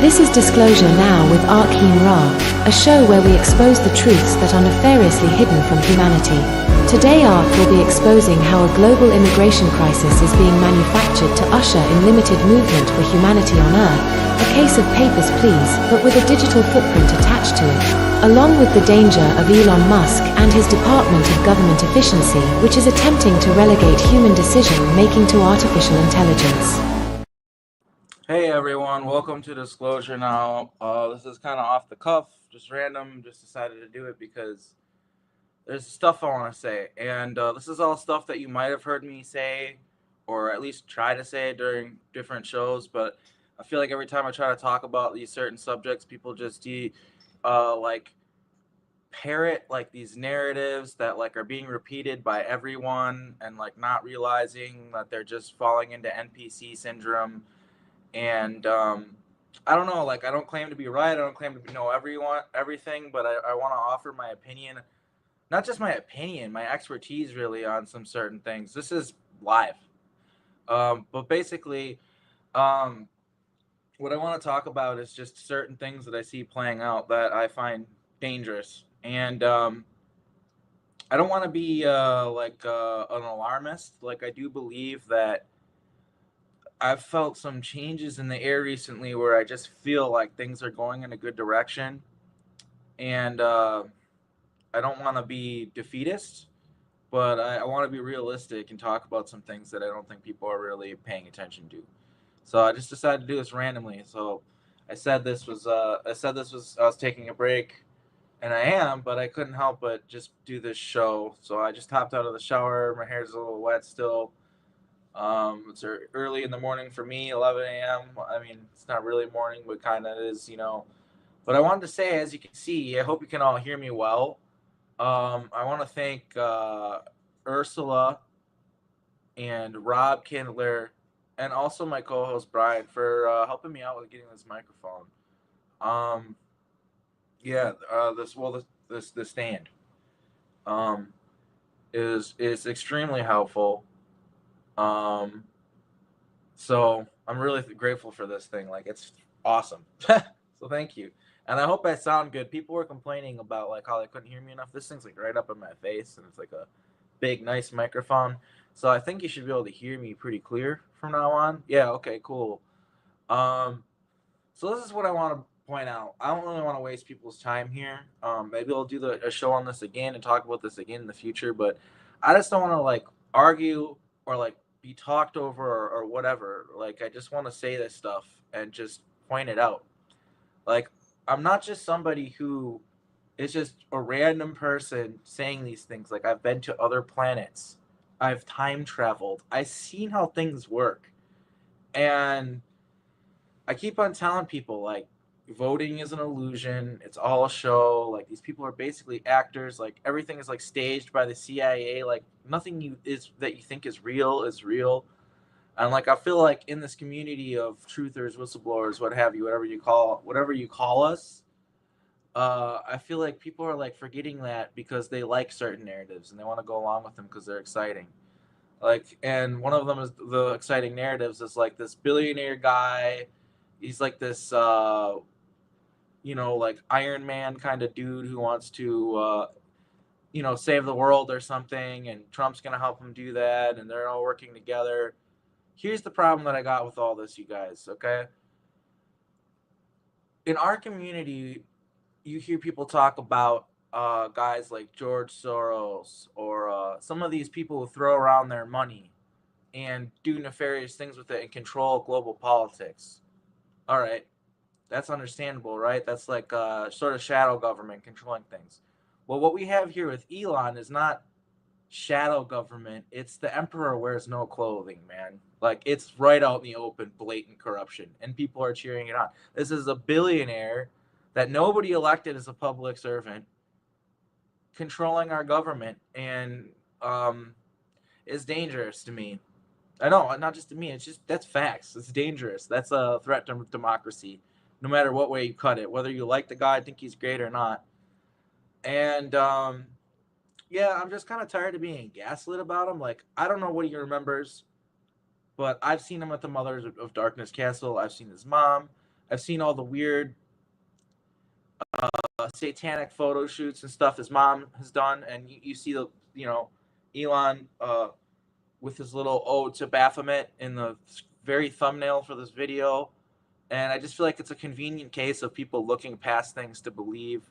This is Disclosure Now with Arkhim Ra, a show where we expose the truths that are nefariously hidden from humanity. Today Ark will be exposing how a global immigration crisis is being manufactured to usher in limited movement for humanity on Earth, a case of papers please, but with a digital footprint attached to it, along with the danger of Elon Musk and his Department of Government Efficiency, which is attempting to relegate human decision-making to artificial intelligence. Hey everyone, welcome to Disclosure Now. This is kind of off the cuff, just random, just decided to do it because there's stuff I want to say. And this is all stuff that you might have heard me say, or at least try to say during different shows, but I feel like every time I try to talk about these certain subjects, people just parrot like these narratives that like are being repeated by everyone and like not realizing that they're just falling into NPC syndrome. And I don't know, like I don't claim to be right, I don't claim to know everything, but I want to offer my opinion, not just my opinion, my expertise really on some certain things. This is live, but basically what I want to talk about is just certain things that I see playing out that I find dangerous. And I don't want to be an alarmist. Like I do believe that I've felt some changes in the air recently where I just feel like things are going in a good direction. And I don't want to be defeatist, but I want to be realistic and talk about some things that I don't think people are really paying attention to. So I just decided to do this randomly. So I said this was I was taking a break, and I am, but I couldn't help but just do this show. So I just hopped out of the shower. My hair's a little wet still. It's early in the morning for me, 11 a.m. I mean, it's not really morning, but kind of is, you know. But I wanted to say, as you can see, I hope you can all hear me well. I want to thank Ursula and Rob Kindler, and also my co-host Brian for helping me out with getting this microphone. This stand is extremely helpful. So I'm really grateful for this thing. Like it's awesome. So thank you. And I hope I sound good. People were complaining about like how they couldn't hear me enough. This thing's like right up in my face, and it's like a big, nice microphone. So I think you should be able to hear me pretty clear from now on. Yeah. Okay. Cool. So this is what I want to point out. I don't really want to waste people's time here. Maybe I'll do a show on this again and talk about this again in the future. But I just don't want to like argue or like be talked over or whatever. Like I just want to say this stuff and just point it out. Like I'm not just somebody who is just a random person saying these things. Like I've been to other planets. I've time traveled. I've seen how things work. And I keep on telling people like voting is an illusion. It's all a show. Like these people are basically actors. Like everything is like staged by the CIA. Like nothing that you think is real is real. And like I feel like in this community of truthers, whistleblowers, what have you, whatever you call us, I feel like people are like forgetting that because they like certain narratives and they want to go along with them because they're exciting. Like, and one of them is the exciting narratives is like this billionaire guy. He's like this, like Iron Man kind of dude who wants to, save the world or something. And Trump's going to help him do that. And they're all working together. Here's the problem that I got with all this, you guys, okay? In our community, you hear people talk about guys like George Soros or some of these people who throw around their money and do nefarious things with it and control global politics. All right, that's understandable, right? That's like sort of shadow government controlling things. Well, what we have here with Elon is not shadow government. It's the emperor wears no clothing, man. Like it's right out in the open, blatant corruption, and people are cheering it on. This is a billionaire that nobody elected as a public servant controlling our government, and is dangerous to me. I know, not just to me. It's just that's facts. It's dangerous. That's a threat to democracy, no matter what way you cut it. Whether you like the guy, think he's great or not. And yeah, I'm just kind of tired of being gaslit about him. Like I don't know what he remembers, but I've seen him at the Mothers of Darkness Castle. I've seen his mom. I've seen all the weird satanic photo shoots and stuff his mom has done, and you see the Elon with his little ode to Baphomet in the very thumbnail for this video. And I just feel like it's a convenient case of people looking past things to believe.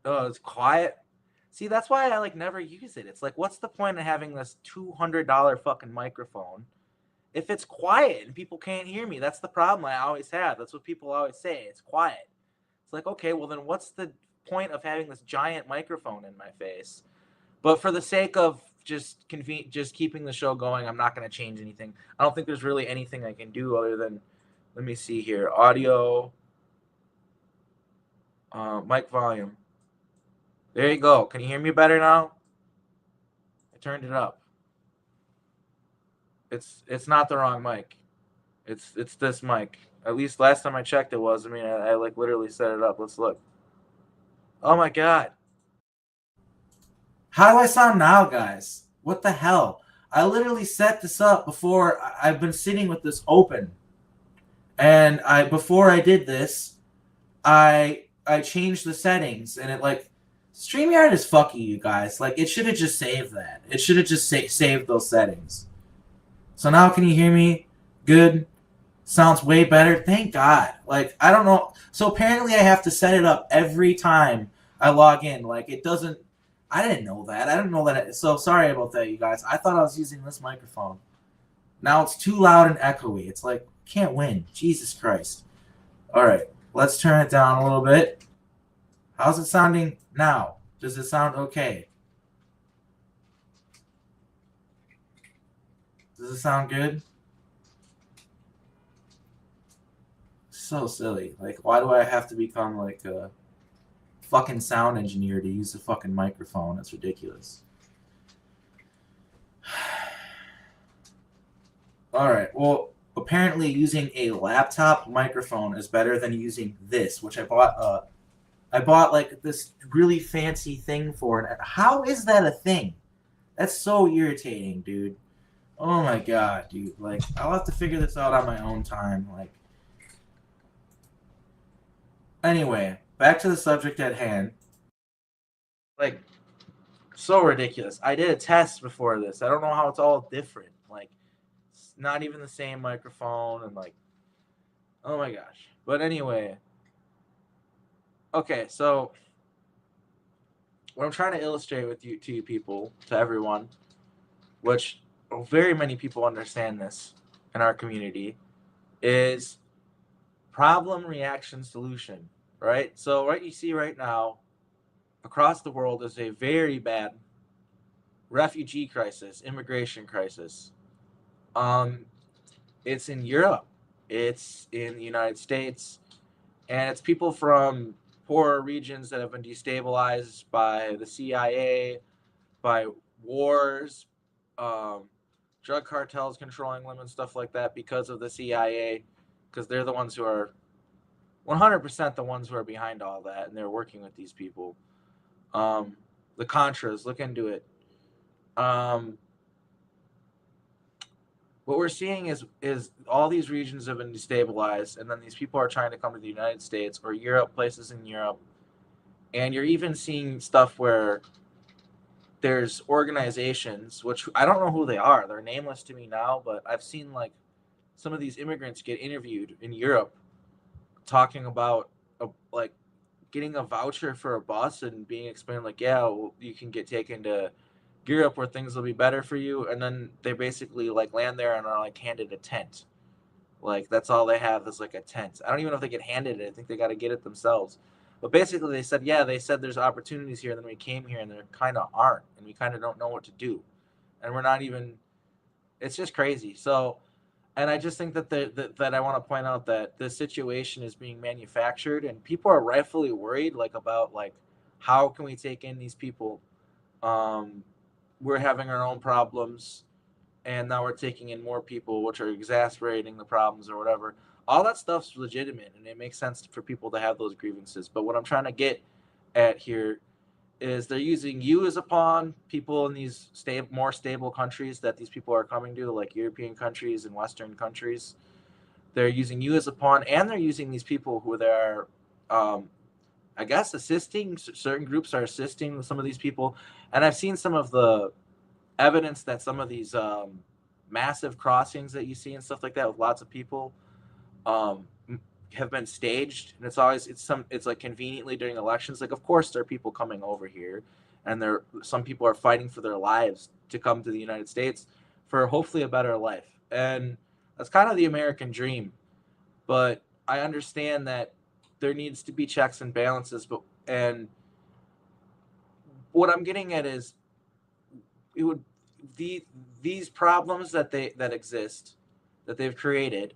It's quiet. See, that's why I never use it. It's like, what's the point of having this $200 fucking microphone if it's quiet and people can't hear me? That's the problem I always have. That's what people always say. It's quiet. It's like, okay, well then what's the point of having this giant microphone in my face? But for the sake of just keeping the show going, I'm not going to change anything. I don't think there's really anything I can do other than, let me see here, audio, mic volume. There you go. Can you hear me better now? I turned it up. It's not the wrong mic. It's this mic. At least last time I checked it was. I mean, I literally set it up. Let's look. Oh my god. How do I sound now, guys? What the hell? I literally set this up before. I've been sitting with this open. And before I did this, I changed the settings, and it StreamYard is fucking you guys. It should have just saved that. It should have just saved those settings. So now can you hear me? Good. Sounds way better. Thank God. I don't know. So apparently I have to set it up every time I log in. It doesn't. I didn't know that. I didn't know that. So sorry about that, you guys. I thought I was using this microphone. Now it's too loud and echoey. It's can't win. Jesus Christ. All right. Let's turn it down a little bit. How's it sounding now? Does it sound okay? Does it sound good? So silly. Why do I have to become a fucking sound engineer to use a fucking microphone? That's ridiculous. All right. Well, apparently using a laptop microphone is better than using this, which I bought. I bought this really fancy thing for it. How is that a thing? That's so irritating, dude. Oh my god, dude. I'll have to figure this out on my own time. Anyway, back to the subject at hand. So ridiculous. I did a test before this. I don't know how it's all different. It's not even the same microphone, and oh my gosh. But anyway. Okay, so what I'm trying to illustrate to you people, to everyone, which very many people understand this in our community, is problem, reaction, solution, right? So what you see right now across the world is a very bad refugee crisis, immigration crisis. It's in Europe, it's in the United States, and it's people from poorer regions that have been destabilized by the CIA, by wars, drug cartels controlling them and stuff like that because of the CIA, because they're the ones who are 100% the ones who are behind all that, and they're working with these people. The Contras, look into it. What we're seeing is all these regions have been destabilized, and then these people are trying to come to the United States or Europe, places in Europe, and you're even seeing stuff where there's organizations, which I don't know who they are. They're nameless to me now, but I've seen some of these immigrants get interviewed in Europe talking about getting a voucher for a bus and being explained yeah, well, you can get taken to Europe where things will be better for you, and then they basically land there and are handed a tent. That's all they have is a tent. I don't even know if they get handed it. I think they got to get it themselves. But basically they said there's opportunities here, and then we came here and there kind of aren't, and we kind of don't know what to do, and we're not even. It's just crazy. So, and I just think that I want to point out that this situation is being manufactured, and people are rightfully worried about how can we take in these people. We're having our own problems, and now we're taking in more people, which are exacerbating the problems or whatever. All that stuff's legitimate, and it makes sense for people to have those grievances. But what I'm trying to get at here is they're using you as a pawn. People in these more stable countries that these people are coming to, like European countries and Western countries, they're using you as a pawn, and they're using these people who they're, I guess, assisting. Certain groups are assisting some of these people, and I've seen some of the evidence that some of these massive crossings that you see and stuff like that with lots of people um, have been staged, and it's like conveniently during elections. Like, of course, there are people coming over here, and some people are fighting for their lives to come to the United States for hopefully a better life, and that's kind of the American dream. But I understand that there needs to be checks and balances. And what I'm getting at is it would these problems that exist that they've created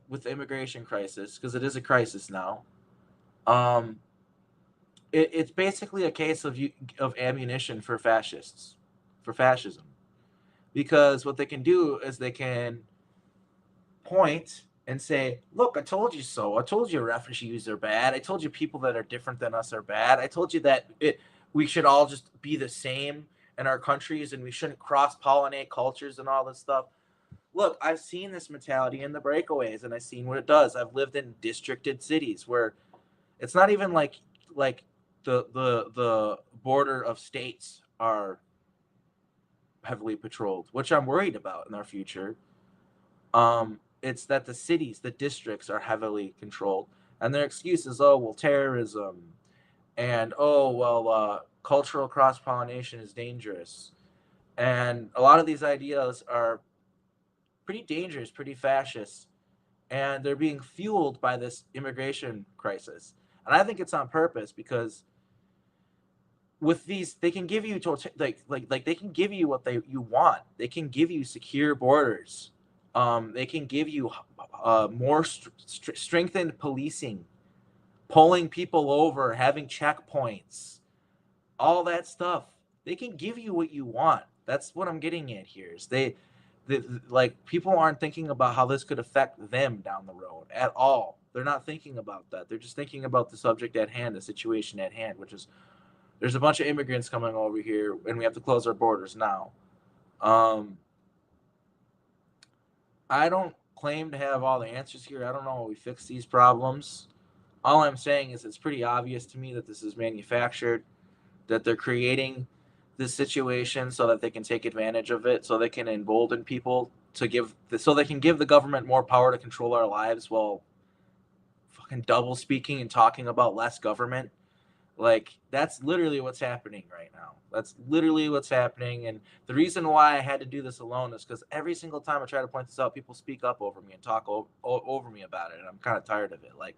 with the immigration crisis, because it is a crisis now. Um, it's basically a case of ammunition for fascists, for fascism, because what they can do is they can point and say, "Look, I told you so. I told you refugees are bad. I told you people that are different than us are bad. I told you that we should all just be the same in our countries and we shouldn't cross pollinate cultures and all this stuff." Look, I've seen this mentality in the breakaways, and I've seen what it does. I've lived in districted cities where it's not even like the border of states are heavily patrolled, which I'm worried about in our future. It's that the cities, the districts are heavily controlled, and their excuse is, oh well, terrorism, and oh well, cultural cross pollination is dangerous, and a lot of these ideas are pretty dangerous, pretty fascist, and they're being fueled by this immigration crisis. And I think it's on purpose, because with these, they can give you like they can give you what you want. They can give you secure borders. They can give you more strengthened policing, pulling people over, having checkpoints, all that stuff. They can give you what you want. That's what I'm getting at here. Is like, people aren't thinking about how this could affect them down the road at all. They're not thinking about that. They're just thinking about the subject at hand, the situation at hand, which is there's a bunch of immigrants coming over here, and we have to close our borders now. I don't claim to have all the answers here. I don't know how we fix these problems. All I'm saying is it's pretty obvious to me that this is manufactured, that they're creating this situation so that they can take advantage of it, so they can embolden people so they can give the government more power to control our lives while fucking double speaking and talking about less government. Like, that's literally what's happening right now. That's literally what's happening. And the reason why I had to do this alone is because every single time I try to point this out, people speak up over me and talk over me about it. And I'm kind of tired of it. Like,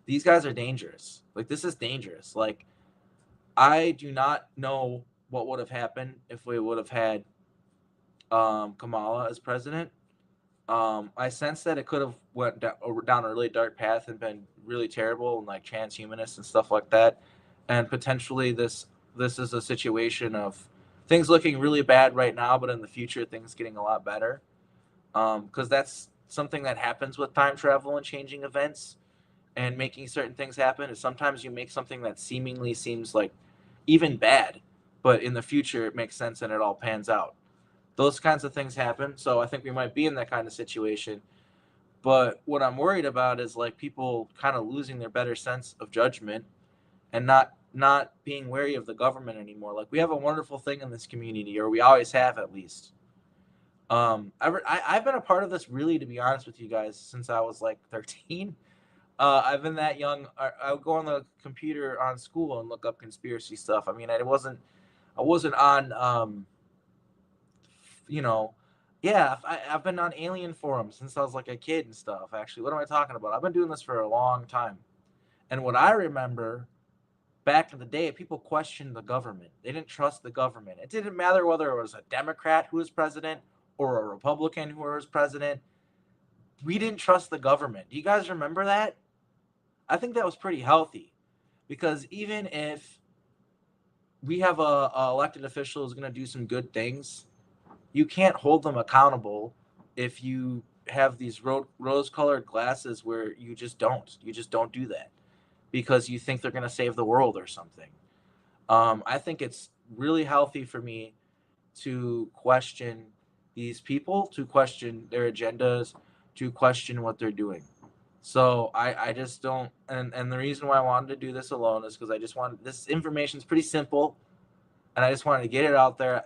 these guys are dangerous. Like, this is dangerous. Like, I do not know what would have happened if we would have had Kamala as president. I sense that it could have went down a really dark path and been really terrible, and like transhumanist and stuff like that. And potentially this is a situation of things looking really bad right now, but in the future things getting a lot better. Because that's something that happens with time travel and changing events and making certain things happen. Is sometimes you make something that seemingly seems like even bad, but in the future it makes sense and it all pans out. Those kinds of things happen. So I think we might be in that kind of situation. But what I'm worried about is like people kind of losing their better sense of judgment and not being wary of the government anymore. Like, we have a wonderful thing in this community, or we always have at least. I've been a part of this, really, to be honest with you guys, since I was like 13. I've been that young. I would go on the computer on school and look up conspiracy stuff. I mean, I wasn't on you know, yeah, I've been on alien forums since I was like a kid and stuff. Actually, what am I talking about? I've been doing this for a long time. And what I remember back in the day, people questioned the government. They didn't trust the government. It didn't matter whether it was a Democrat who was president or a Republican who was president. We didn't trust the government. Do you guys remember that? I think that was pretty healthy, because even if we have a elected official who's going to do some good things, you can't hold them accountable if you have these rose-colored glasses where you just don't do that. because you think they're going to save the world or something. I think it's really healthy for me to question these people, to question their agendas, to question what they're doing. So I just don't, and the reason why I wanted to do this alone is because I just wanted, this information is pretty simple, and I just wanted to get it out there.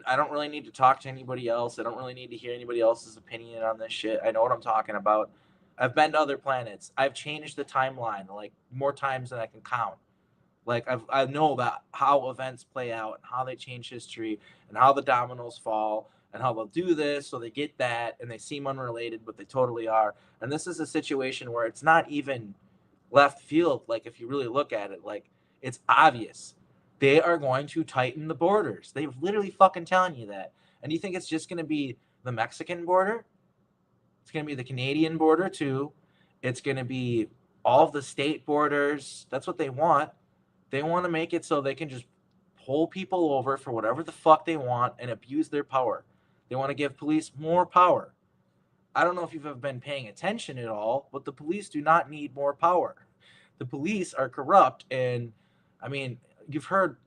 I don't really need to talk to anybody else. I don't really need to hear anybody else's opinion on this shit. I know what I'm talking about. I've been to other planets. I've changed the timeline like more times than I can count. Like I know about how events play out and how they change history and how the dominoes fall and how they'll do this so they get that and they seem unrelated, but they totally are. And this is a situation where it's not even left field. Like if you really look at it, like it's obvious. They are going to tighten the borders. They're literally fucking telling you that. And you think it's just going to be the Mexican border? It's going to be the Canadian border too. It's going to be all of the state borders. That's what they want. They want to make it so they can just pull people over for whatever the fuck they want and abuse their power. They want to give police more power. I don't know if you've ever been paying attention at all, but the police do not need more power. The police are corrupt. And I mean, you've heard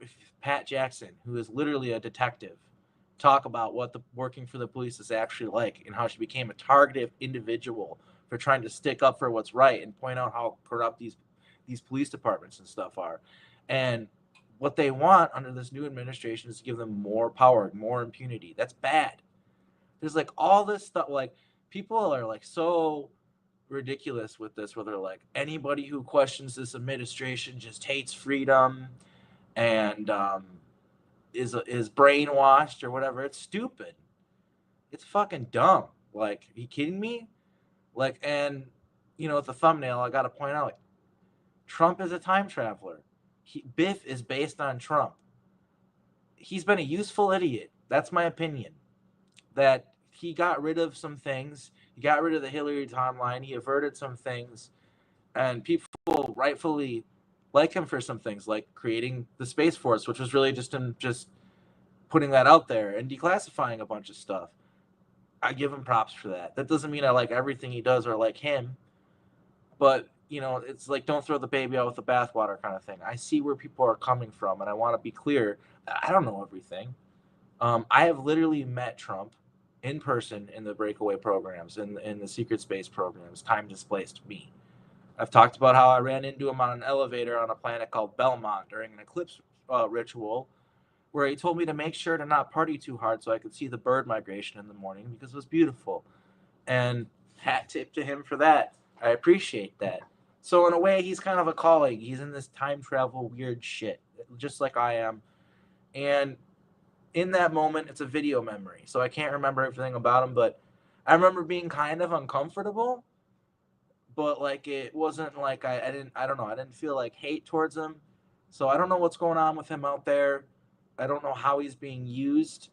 Pat Jackson, who is literally a detective, talk about what the working for the police is actually like and how she became a targeted individual for trying to stick up for what's right and point out how corrupt these police departments and stuff are. And what they want under this new administration is to give them more power, more impunity. That's bad. There's like all this stuff, like people are like so ridiculous with this, where they're like, anybody who questions this administration just hates freedom and is brainwashed or whatever. It's stupid. It's fucking dumb. Like, are you kidding me? Like, and you know, with the thumbnail, I got to point out, like, Trump is a time traveler. Biff is based on Trump. He's been a useful idiot. That's my opinion. That he got rid of some things. He got rid of the Hillary timeline. He averted some things. And people rightfully like him for some things, like creating the Space Force, which was really just him just putting that out there and declassifying a bunch of stuff. I give him props for that. That doesn't mean I like everything he does or like him. But, you know, it's like, don't throw the baby out with the bathwater kind of thing. I see where people are coming from, and I want to be clear. I don't know everything. I have literally met Trump in person in the breakaway programs, in the secret space programs, time displaced me. I've talked about how I ran into him on an elevator on a planet called Belmont during an eclipse ritual, where he told me to make sure to not party too hard so I could see the bird migration in the morning because it was beautiful. And hat tip to him for that. I appreciate that. So in a way, he's kind of a colleague. He's in this time travel weird shit, just like I am. And in that moment, it's a video memory, so I can't remember everything about him, but I remember being kind of uncomfortable, but like it wasn't like I don't know, I didn't feel like hate towards him. So I don't know what's going on with him out there. I don't know how he's being used,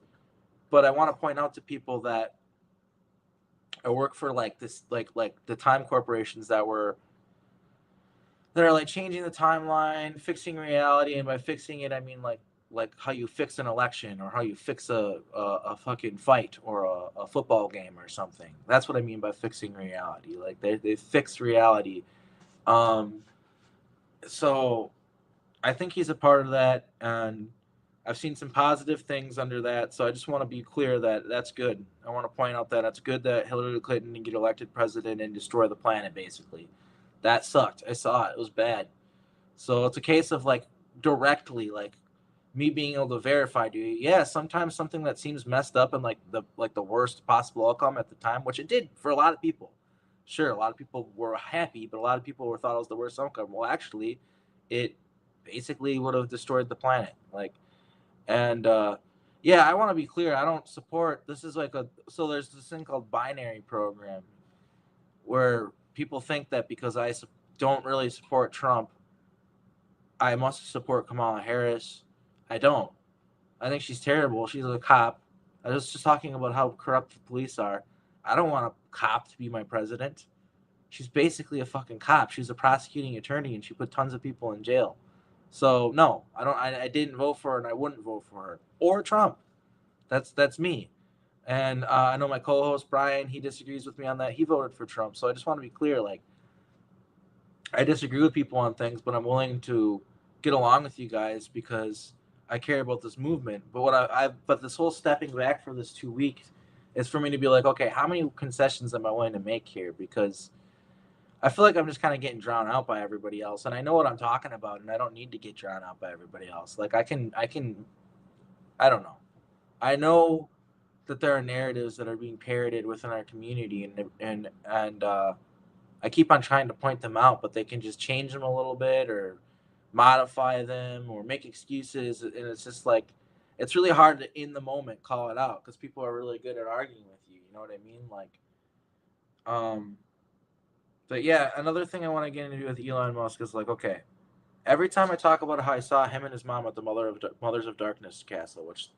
but I want to point out to people that I work for like this, like the time corporations that are like changing the timeline, fixing reality, and by fixing it, I mean like how you fix an election or how you fix a fucking fight or a football game or something. That's what I mean by fixing reality. Like they fix reality. So I think he's a part of that, and I've seen some positive things under that. So I just want to be clear that that's good. I want to point out that it's good that Hillary Clinton didn't get elected president and destroy the planet, basically. That sucked. I saw it. It was bad. So it's a case of like directly, like me being able to verify to you. Yeah, sometimes something that seems messed up and like the worst possible outcome at the time, which it did for a lot of people. Sure, a lot of people were happy, but a lot of people thought it was the worst outcome. Well, actually, it basically would have destroyed the planet. Like, and yeah, I want to be clear. I don't support. This is like so there's this thing called binary program, where people think that because I don't really support Trump, I must support Kamala Harris. I don't. I think she's terrible. She's a cop. I was just talking about how corrupt the police are. I don't want a cop to be my president. She's basically a fucking cop. She's a prosecuting attorney, and she put tons of people in jail. So no, I don't. I didn't vote for her, and I wouldn't vote for her or Trump. That's me. And I know my co-host Brian. He disagrees with me on that. He voted for Trump. So I just want to be clear. Like, I disagree with people on things, but I'm willing to get along with you guys because I care about this movement. But but this whole stepping back for this 2 weeks is for me to be like, okay, how many concessions am I willing to make here? Because I feel like I'm just kind of getting drowned out by everybody else, and I know what I'm talking about, and I don't need to get drowned out by everybody else. Like I don't know. I know that there are narratives that are being parroted within our community, and I keep on trying to point them out, but they can just change them a little bit or modify them or make excuses, and it's just like it's really hard to in the moment call it out because people are really good at arguing with you. You know what I mean? Um, but yeah, another thing I want to get into with Elon Musk is like, okay, every time I talk about how I saw him and his mom at the Mothers of Darkness castle, which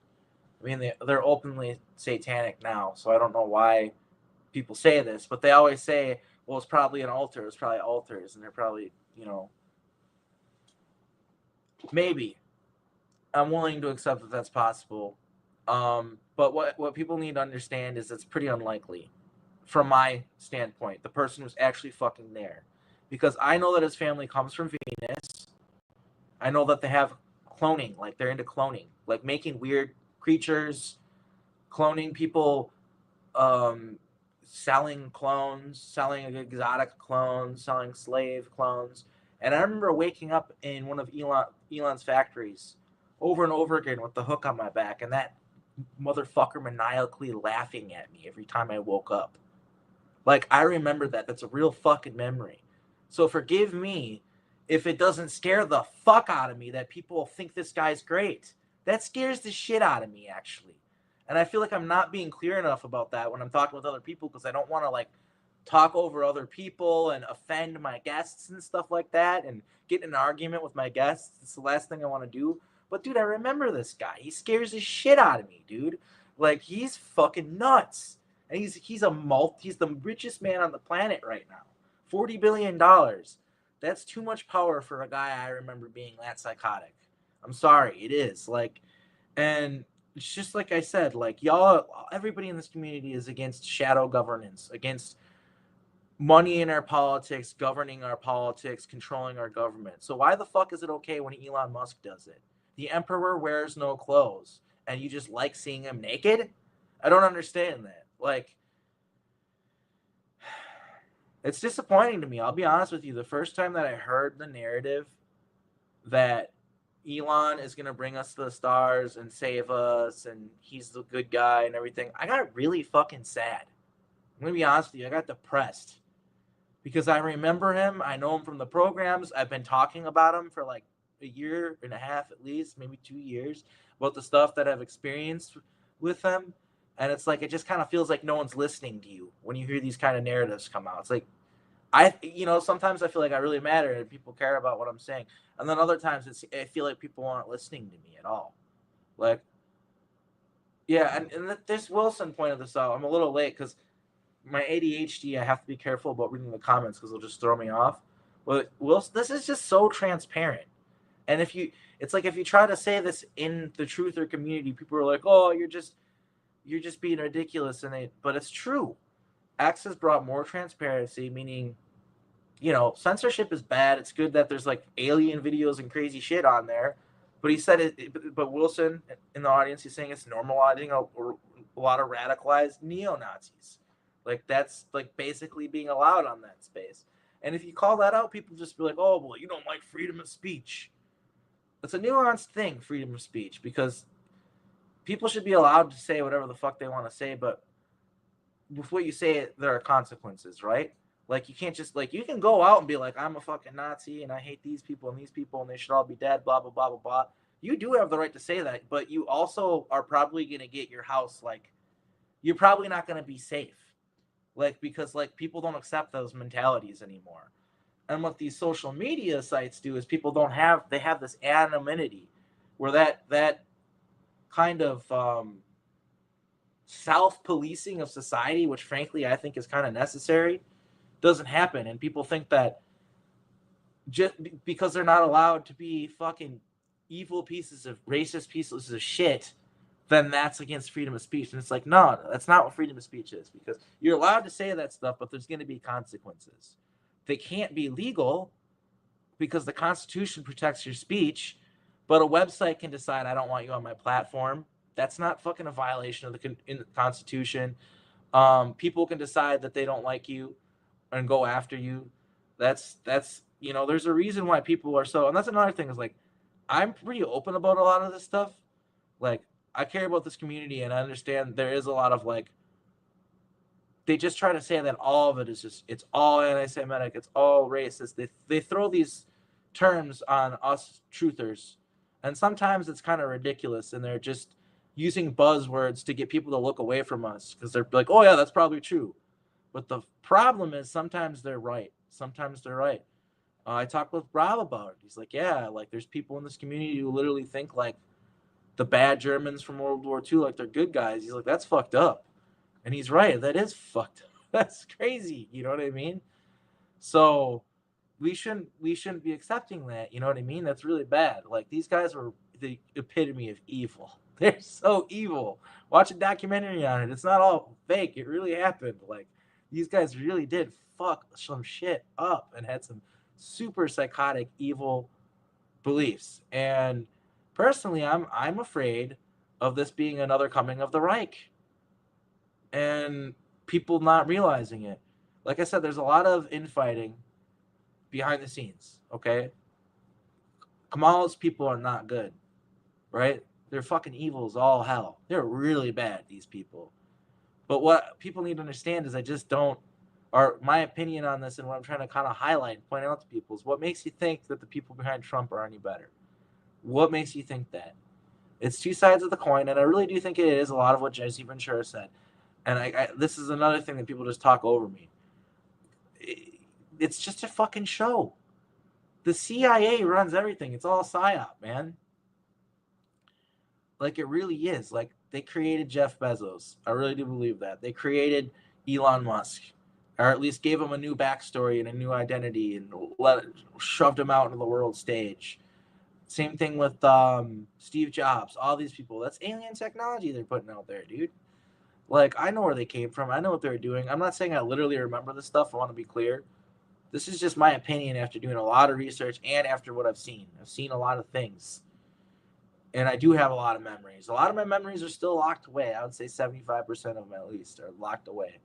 I mean they're openly satanic now, so I don't know why people say this, but they always say, well, it's probably an altar. It's probably altars, and they're probably, maybe. I'm willing to accept that that's possible. But what people need to understand is it's pretty unlikely, from my standpoint. The person was actually fucking there, because I know that his family comes from Venus. I know that they have cloning, like they're into cloning, like making weird creatures, cloning people, um, selling clones, selling exotic clones, selling slave clones. And I remember waking up in one of Elon's factories over and over again with the hook on my back, and that motherfucker maniacally laughing at me every time I woke up. Like, I remember that. That's a real fucking memory. So forgive me if it doesn't scare the fuck out of me that people think this guy's great. That scares the shit out of me, actually. And I feel like I'm not being clear enough about that when I'm talking with other people, because I don't want to, like, talk over other people and offend my guests and stuff like that and get in an argument with my guests. It's the last thing I want to do. But, dude, I remember this guy. He scares the shit out of me, dude. Like, he's fucking nuts. And he's the richest man on the planet right now. $40 billion. That's too much power for a guy I remember being that psychotic. I'm sorry, it is. Like, and it's just like I said, like, y'all, everybody in this community is against shadow governance, against money in our politics, governing our politics, controlling our government. So why the fuck is it okay when Elon Musk does it? The emperor wears no clothes, and you just like seeing him naked? I don't understand that. Like, it's disappointing to me. I'll be honest with you. The first time that I heard the narrative that Elon is going to bring us to the stars and save us and he's the good guy and everything, I got really fucking sad. I'm going to be honest with you. I got depressed because I remember him. I know him from the programs. I've been talking about him for like a year and a half at least, maybe 2 years, about the stuff that I've experienced with him. And it's like, it just kind of feels like no one's listening to you when you hear these kind of narratives come out. It's like, sometimes I feel like I really matter and people care about what I'm saying. And then other times I feel like people aren't listening to me at all. Like, yeah. And this Wilson pointed this out. I'm a little late because my ADHD, I have to be careful about reading the comments because they'll just throw me off. But Wilson, this is just so transparent. And it's like if you try to say this in the truther community, people are like, "Oh, you're just being ridiculous," but it's true. X has brought more transparency, meaning, censorship is bad. It's good that there's like alien videos and crazy shit on there. But he said but Wilson in the audience, he's saying it's normalizing a lot of radicalized neo-Nazis. Like, that's like basically being allowed on that space. And if you call that out, people just be like, "Oh, well, you don't like freedom of speech." It's a nuanced thing, freedom of speech, because people should be allowed to say whatever the fuck they want to say, but with what you say, there are consequences, right? Like, you can't just, like, you can go out and be like, "I'm a fucking Nazi and I hate these people and they should all be dead, blah, blah, blah, blah, blah." You do have the right to say that, but you also are probably going to get your house, like, you're probably not going to be safe. Like, because, like, people don't accept those mentalities anymore. And what these social media sites do is they have this anonymity where that kind of self-policing of society, which frankly I think is kind of necessary, doesn't happen. And people think that just because they're not allowed to be fucking evil racist pieces of shit, then that's against freedom of speech. And it's like, no, that's not what freedom of speech is, because you're allowed to say that stuff, but there's going to be consequences. They can't be legal, because the Constitution protects your speech, but a website can decide I don't want you on my platform. That's not fucking a violation of the Constitution. People can decide that they don't like you and go after you. That's there's a reason why people are so. And that's another thing is like, I'm pretty open about a lot of this stuff. Like, I care about this community, and I understand there is a lot of like, they just try to say that all of it is just, it's all anti-Semitic, it's all racist. They throw these terms on us truthers, and sometimes it's kind of ridiculous, and they're just using buzzwords to get people to look away from us because they're like, oh yeah, that's probably true. But the problem is sometimes they're right. Sometimes they're right. I talked with Rob about it. He's like, yeah, like there's people in this community who literally think like the bad Germans from World War II, like they're good guys. He's like, that's fucked up. And he's right. That is fucked up. That's crazy. You know what I mean? So we shouldn't be accepting that. You know what I mean? That's really bad. Like, these guys were the epitome of evil. They're so evil. Watch a documentary on it. It's not all fake. It really happened. Like, these guys really did fuck some shit up and had some super psychotic, evil beliefs. And personally, I'm afraid of this being another coming of the Reich, and people not realizing it. Like I said, there's a lot of infighting behind the scenes. Okay, Kamala's people are not good, right? They're fucking evil as all hell. They're really bad, these people. But what people need to understand is I just don't, or my opinion on this and what I'm trying to kind of highlight and point out to people is, what makes you think that the people behind Trump are any better? What makes you think that? It's two sides of the coin, and I really do think it is a lot of what Jesse Ventura said. And this is another thing that people just talk over me. It's just a fucking show. The CIA runs everything. It's all psyop, man. Like, it really is. Like, they created Jeff Bezos. I really do believe that. They created Elon Musk, or at least gave him a new backstory and a new identity, and shoved him out into the world stage. Same thing with Steve Jobs. All these people. That's alien technology they're putting out there, dude. Like, I know where they came from. I know what they're doing. I'm not saying I literally remember this stuff. I want to be clear. This is just my opinion after doing a lot of research and after what I've seen. I've seen a lot of things. And I do have a lot of memories. A lot of my memories are still locked away. I would say 75% of them at least are locked away.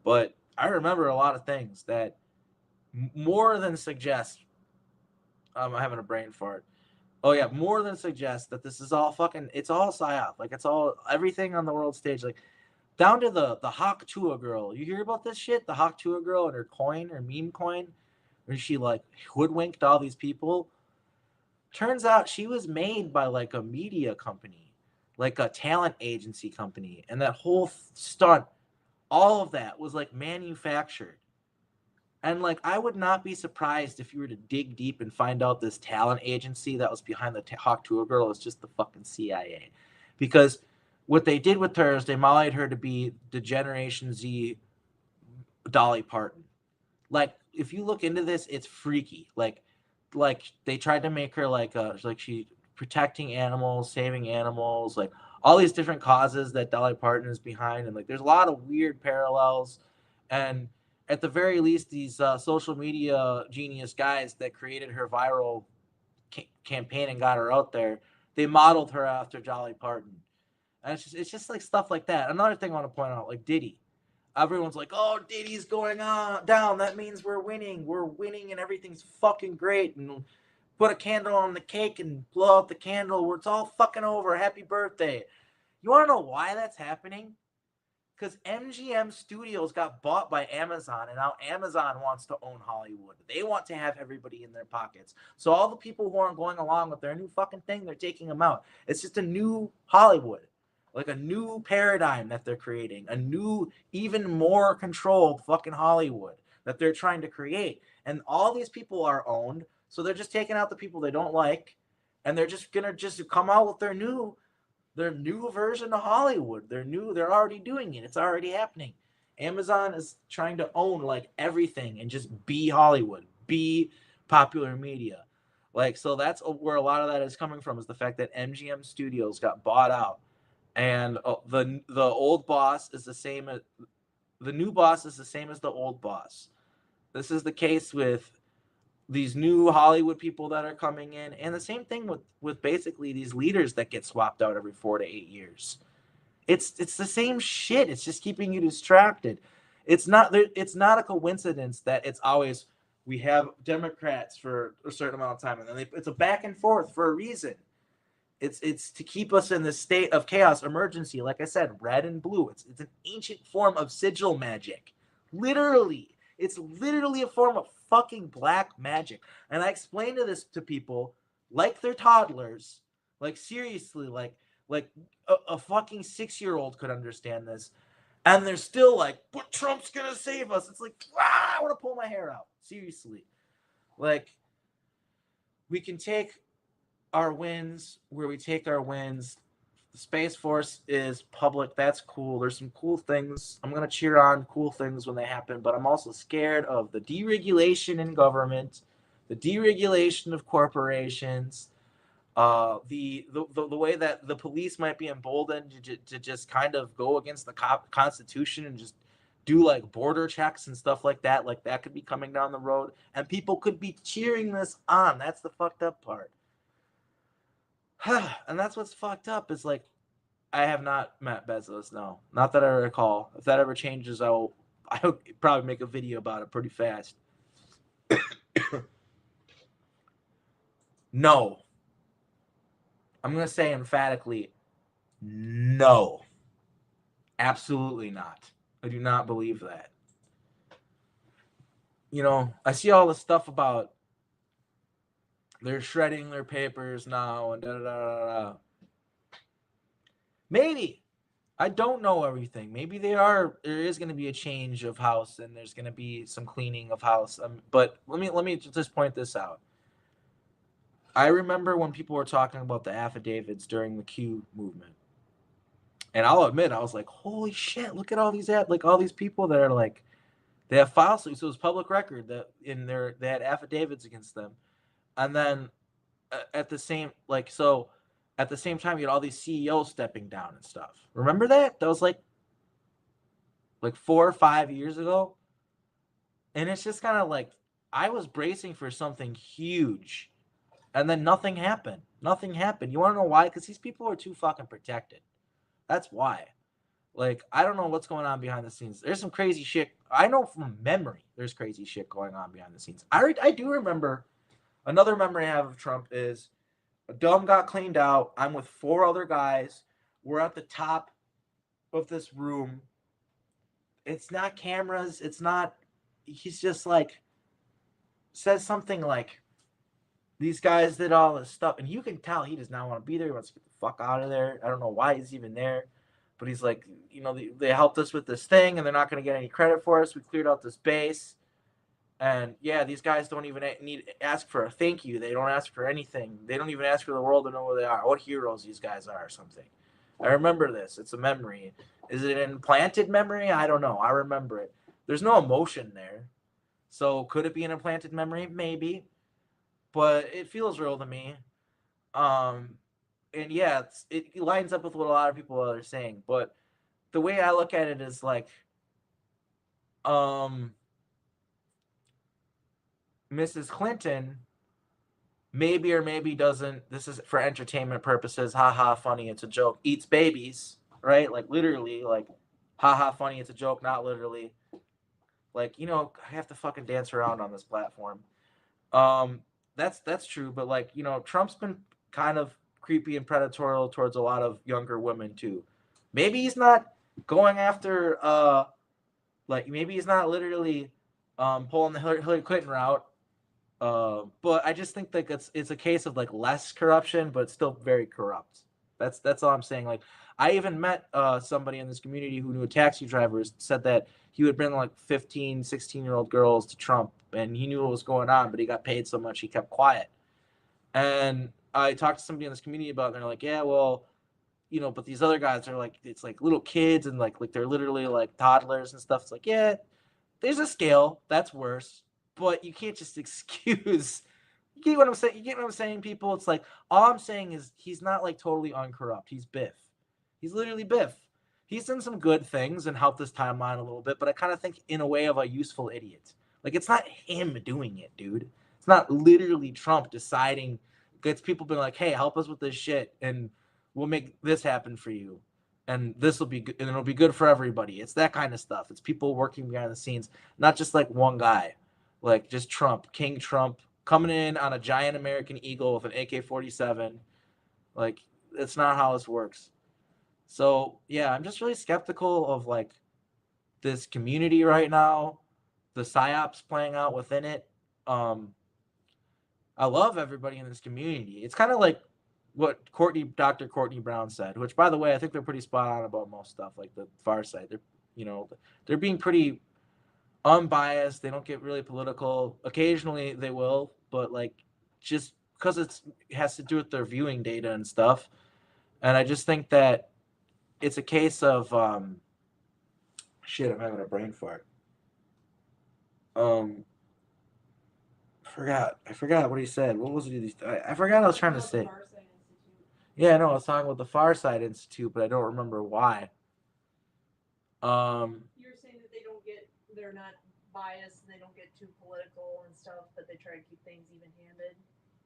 But I remember a lot of things that more than suggest, I'm having a brain fart. Oh yeah, more than suggest that this is all fucking, it's all psyop. Like, it's all, everything on the world stage. Like, down to the Hawk Tua girl. You hear about this shit? The Hawk Tua girl and her coin, her meme coin, where she like hoodwinked all these people. Turns out she was made by like a media company, like a talent agency company. And that whole stunt, all of that was like manufactured. And like, I would not be surprised if you were to dig deep and find out this talent agency that was behind the Hawk Tour girl is just the fucking CIA. Because what they did with her is they mollied her to be the Generation Z Dolly Parton. Like, if you look into this, it's freaky. Like they tried to make her like she protecting animals, saving animals, like all these different causes that Dolly Parton is behind. And like, there's a lot of weird parallels. And at the very least, these social media genius guys that created her viral campaign and got her out there, they modeled her after Dolly Parton. And it's just like stuff like that. Another thing I want to point out, like Diddy. Everyone's like, oh, Diddy's going on down. That means we're winning. We're winning and everything's fucking great. And put a candle on the cake and blow out the candle where it's all fucking over. Happy birthday. You want to know why that's happening? Because MGM Studios got bought by Amazon, and now Amazon wants to own Hollywood. They want to have everybody in their pockets. So all the people who aren't going along with their new fucking thing, they're taking them out. It's just a new Hollywood. Like a new paradigm that they're creating, a new, even more controlled fucking Hollywood that they're trying to create. And all these people are owned, so they're just taking out the people they don't like, and they're just gonna just come out with their new version of Hollywood. They're already doing it. It's already happening. Amazon is trying to own like everything and just be Hollywood, be popular media. Like, so that's where a lot of that is coming from, is the fact that MGM Studios got bought out. And the old boss is the same as the new boss is the same as the old boss. This is the case with these new Hollywood people that are coming in, and the same thing with basically these leaders that get swapped out every 4 to 8 years. It's the same shit. It's just keeping you distracted. It's not a coincidence that it's always we have Democrats for a certain amount of time, and then it's a back and forth for a reason. It's to keep us in this state of chaos, emergency. Like I said, red and blue. It's an ancient form of sigil magic. Literally, it's literally a form of fucking black magic. And I explain to people like they're toddlers, like seriously, like a fucking 6-year-old could understand this, and they're still like, "But Trump's gonna save us." It's like, I want to pull my hair out. Seriously, like we can take our wins where we take our wins. The Space Force is public. That's cool. There's some cool things. I'm going to cheer on cool things when they happen, but I'm also scared of the deregulation in government, the deregulation of corporations, the way that the police might be emboldened to just kind of go against the Constitution and just do like border checks and stuff like that. Like that could be coming down the road, and people could be cheering this on. That's the fucked up part. And that's what's fucked up is like I have not met Bezos, no. Not that I recall. If that ever changes, I'll probably make a video about it pretty fast. No. I'm going to say emphatically no. Absolutely not. I do not believe that. You know, I see all the stuff about they're shredding their papers now and da-da-da-da-da. Maybe. I don't know everything. Maybe there is going to be a change of house and there's going to be some cleaning of house. But let me just point this out. I remember when people were talking about the affidavits during the Q movement. And I'll admit, I was like, holy shit, look at all these all these people that are like, they have files. So it was public record that they had affidavits against them. And then at the same time, you had all these CEOs stepping down and stuff. Remember that? That was like 4 or 5 years ago. And it's just kind of like, I was bracing for something huge. And then nothing happened. Nothing happened. You want to know why? Because these people are too fucking protected. That's why. Like, I don't know what's going on behind the scenes. There's some crazy shit. I know from memory there's crazy shit going on behind the scenes. I do remember, another memory I have of Trump is a dome got cleaned out. I'm with 4 other guys. We're at the top of this room. It's not cameras. It's not, he's just like, says something like, these guys did all this stuff. And you can tell he does not want to be there. He wants to get the fuck out of there. I don't know why he's even there. But he's like, you know, they helped us with this thing and they're not going to get any credit for us. We cleared out this base. And yeah, these guys don't even ask for a thank you. They don't ask for anything. They don't even ask for the world to know who they are, what heroes these guys are or something. I remember this. It's a memory. Is it an implanted memory? I don't know. I remember it. There's no emotion there. So could it be an implanted memory? Maybe. But it feels real to me. And yeah, it lines up with what a lot of people are saying. But the way I look at it is like, Mrs. Clinton maybe or maybe doesn't, this is for entertainment purposes, haha, funny, it's a joke, eats babies, right? Like literally, like, haha, funny, it's a joke, not literally. Like, you know, I have to fucking dance around on this platform. That's true, but like, you know, Trump's been kind of creepy and predatory towards a lot of younger women too. Maybe he's not going after like maybe he's not literally pulling the Hillary Clinton route. But I just think like it's a case of like less corruption, but it's still very corrupt. That's all I'm saying. Like I even met somebody in this community who knew a taxi driver, said that he would bring like 15, 16-year-old girls to Trump and he knew what was going on, but he got paid so much he kept quiet. And I talked to somebody in this community about it, and they're like, yeah, well, you know, but these other guys are like, it's like little kids and like they're literally like toddlers and stuff. It's like, yeah, there's a scale. That's worse. But you can't just excuse. You get what I'm saying? You get what I'm saying, people? It's like, all I'm saying is he's not like totally uncorrupt. He's Biff. He's literally Biff. He's done some good things and helped this timeline a little bit, but I kind of think in a way of a useful idiot. Like, it's not him doing it, dude. It's not literally Trump deciding. Gets people being like, hey, help us with this shit, and we'll make this happen for you, and this will be good, and it'll be good for everybody. It's that kind of stuff. It's people working behind the scenes, not just like one guy, like just Trump, King Trump, coming in on a giant American eagle with an AK-47. Like, it's not how this works. So yeah, I'm just really skeptical of like this community right now, the psyops playing out within it. Um, I love everybody in this community. It's kind of like what Dr. Courtney Brown said, which, by the way, I think they're pretty spot on about most stuff, like the far side. They're being pretty unbiased. They don't get really political. Occasionally they will, but like just because it has to do with their viewing data and stuff. And I just think that it's a case of shit. I'm having a brain fart. Um, I forgot what he said. What was it? I forgot what I was trying to say. Yeah, no, I was talking about the Far Side Institute, but I don't remember why. You were saying that they're not biased and they don't get too political and stuff, but they try to keep things even-handed.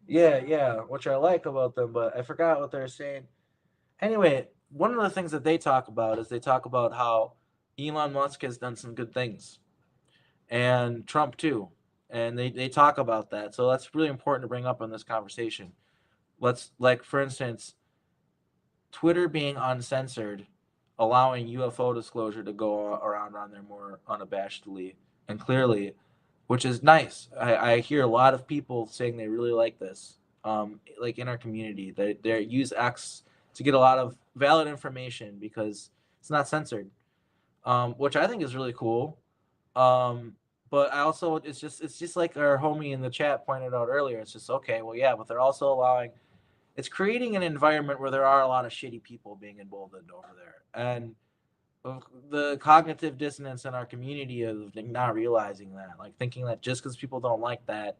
Yeah, which I like about them, but I forgot what they were saying. Anyway, one of the things that they talk about is they talk about how Elon Musk has done some good things, and Trump too, and they talk about that. So that's really important to bring up in this conversation. Let's, like, for instance, Twitter being uncensored, allowing UFO disclosure to go around on there more unabashedly and clearly, which is nice. I hear a lot of people saying they really like this, like in our community. They use X to get a lot of valid information because it's not censored, which I think is really cool. But I also, it's just like our homie in the chat pointed out earlier. It's just, okay, well, yeah, but they're also allowing, it's creating an environment where there are a lot of shitty people being emboldened over there. And the cognitive dissonance in our community of not realizing that, like thinking that just because people don't like that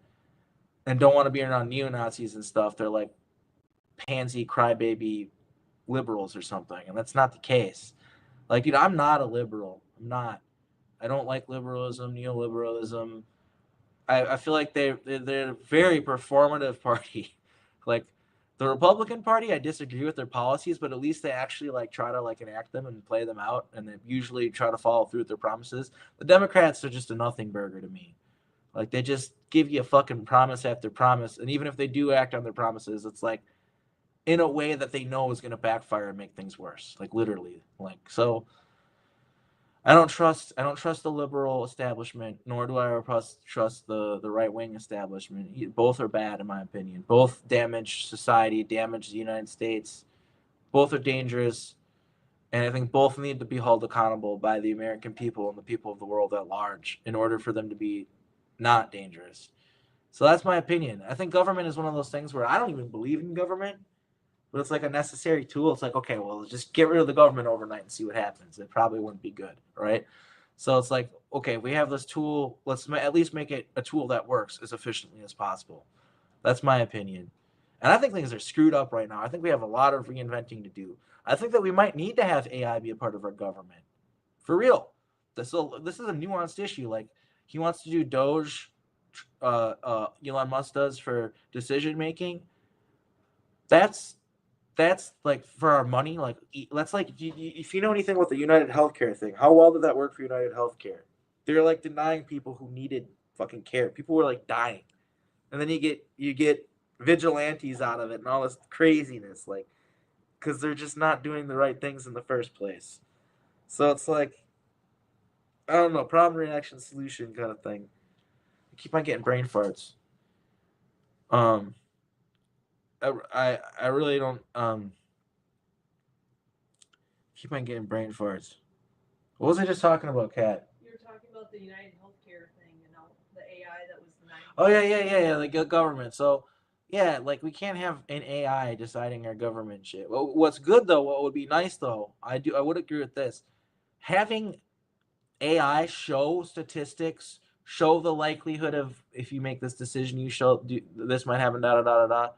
and don't want to be around neo-Nazis and stuff, they're like pansy crybaby liberals or something. And that's not the case. Like, I'm not a liberal. I'm not. I don't like liberalism, neoliberalism. I feel like they're a very performative party. Like the Republican Party, I disagree with their policies, but at least they actually like try to like enact them and play them out, and they usually try to follow through with their promises. The Democrats are just a nothing burger to me. Like they just give you a fucking promise after promise, and even if they do act on their promises, it's like in a way that they know is going to backfire and make things worse. Like literally, like so. I don't trust the liberal establishment, nor do I trust the right wing establishment. Both are bad in my opinion. Both damage society, damage the United States. Both are dangerous, and I think both need to be held accountable by the American people and the people of the world at large in order for them to be not dangerous. So that's my opinion. I think government is one of those things where I don't even believe in government, but it's like a necessary tool. It's like, okay, well, just get rid of the government overnight and see what happens. It probably wouldn't be good, right? So it's like, okay, we have this tool. Let's at least make it a tool that works as efficiently as possible. That's my opinion. And I think things are screwed up right now. I think we have a lot of reinventing to do. I think that we might need to have AI be a part of our government. For real. This is a nuanced issue. Like, he wants to do Doge, Elon Musk does for decision making. That's like for our money. Like, let's like, if you know anything about the United Healthcare thing, how well did that work for United Healthcare? They're like denying people who needed fucking care. People were like dying, and then you get vigilantes out of it and all this craziness, like, because they're just not doing the right things in the first place. So it's like, I don't know, problem, reaction, solution kind of thing. I keep on getting brain farts. I really don't keep on getting brain farts. What was I just talking about, Kat? You were talking about the United Healthcare thing, the AI that was the 90s. Oh yeah, the government. So yeah, like we can't have an AI deciding our government shit. Well, what's good though, what would be nice though, I would agree with this. Having AI show statistics, show the likelihood of if you make this decision, this might happen, da da da da da.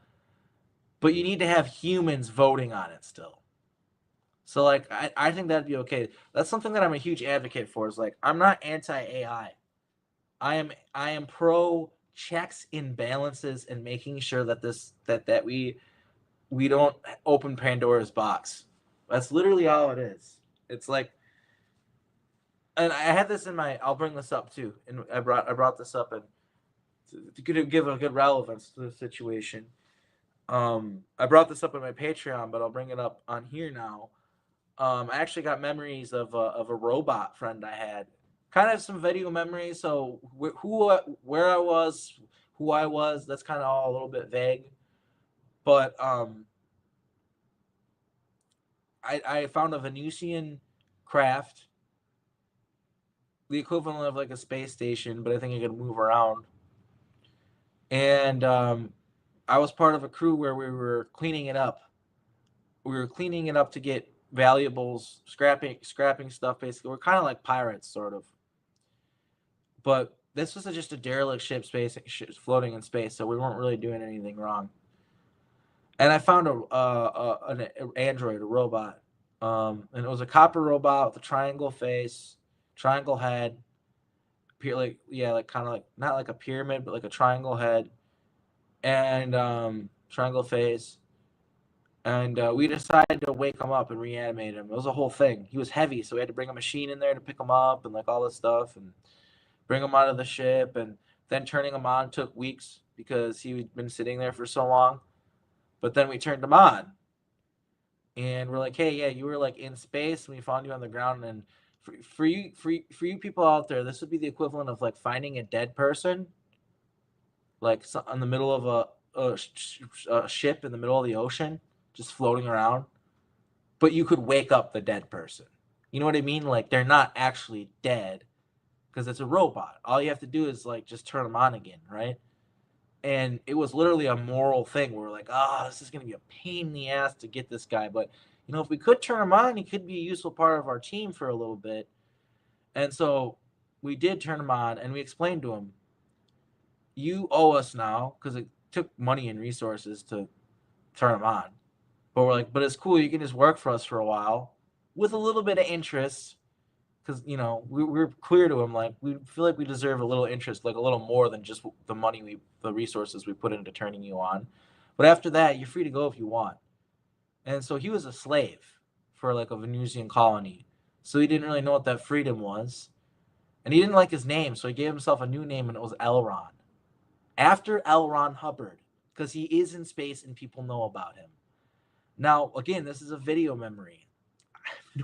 But you need to have humans voting on it still. So like I think that'd be okay. That's something that I'm a huge advocate for. Is like I'm not anti-AI. I am pro checks and balances and making sure that that we don't open Pandora's box. That's literally all it is. It's like, and I had this in my. I'll bring this up too, and I brought this up and to give a good relevance to the situation. I brought this up in my Patreon, but I'll bring it up on here now. I actually got memories of a robot friend I had, kind of some video memories. So where I was, who I was, that's kind of all a little bit vague. But I found a Venusian craft, the equivalent of like a space station, but I think it could move around. And I was part of a crew where we were cleaning it up. We were cleaning it up to get valuables, scrapping stuff. Basically, we're kind of like pirates, sort of. But this was just a derelict ship, floating in space, so we weren't really doing anything wrong. And I found an android, a robot, and it was a copper robot with a triangle face, triangle head, like kind of like not like a pyramid, but like a triangle head, and triangle face. And we decided to wake him up and reanimate him. It was a whole thing. He was heavy, so we had to bring a machine in there to pick him up and like all this stuff and bring him out of the ship. And then turning him on took weeks because he'd been sitting there for so long. But then we turned him on, and we're like, "Hey, yeah, you were like in space, and we found you on the ground." And for you people out there, this would be the equivalent of like finding a dead person, like in the middle of a ship in the middle of the ocean, just floating around. But you could wake up the dead person. You know what I mean? Like they're not actually dead because it's a robot. All you have to do is like just turn them on again, right? And it was literally a moral thing. We're like, this is going to be a pain in the ass to get this guy. But, if we could turn him on, he could be a useful part of our team for a little bit. And so we did turn him on, and we explained to him, you owe us now, because it took money and resources to turn him on. But we're like, but it's cool. You can just work for us for a while with a little bit of interest. Because, we're clear to him, like, we feel like we deserve a little interest, like a little more than just the money, the resources we put into turning you on. But after that, you're free to go if you want. And so he was a slave for like a Venusian colony. So he didn't really know what that freedom was. And he didn't like his name, so he gave himself a new name, and it was Elron. After L. Ron Hubbard, because he is in space and people know about him. Now, again, this is a video memory.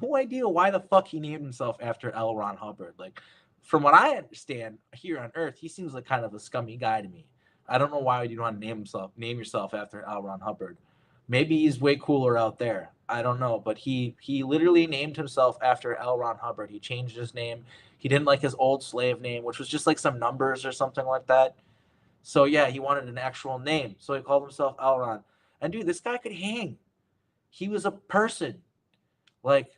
No idea why the fuck he named himself after L. Ron Hubbard. Like, from what I understand, here on Earth, he seems like kind of a scummy guy to me. I don't know why you want to name yourself after L. Ron Hubbard. Maybe he's way cooler out there. I don't know, but he literally named himself after L. Ron Hubbard. He changed his name. He didn't like his old slave name, which was just like some numbers or something like that. So yeah, he wanted an actual name. So he called himself L. Ron. And dude, this guy could hang. He was a person. Like,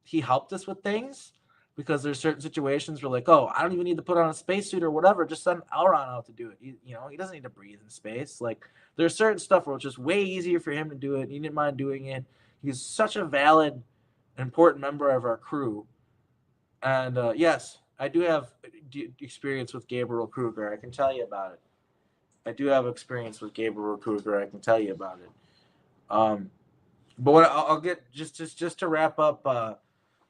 he helped us with things because there's certain situations where like, I don't even need to put on a spacesuit or whatever. Just send Elron out to do it. He doesn't need to breathe in space. Like, there's certain stuff where it's just way easier for him to do it. He didn't mind doing it. He's such a valid, important member of our crew. And yes, I do have experience with Gabriel Krueger. I can tell you about it. I do have experience with Gabriel Krueger. I can tell you about it. But what I'll get just to wrap up,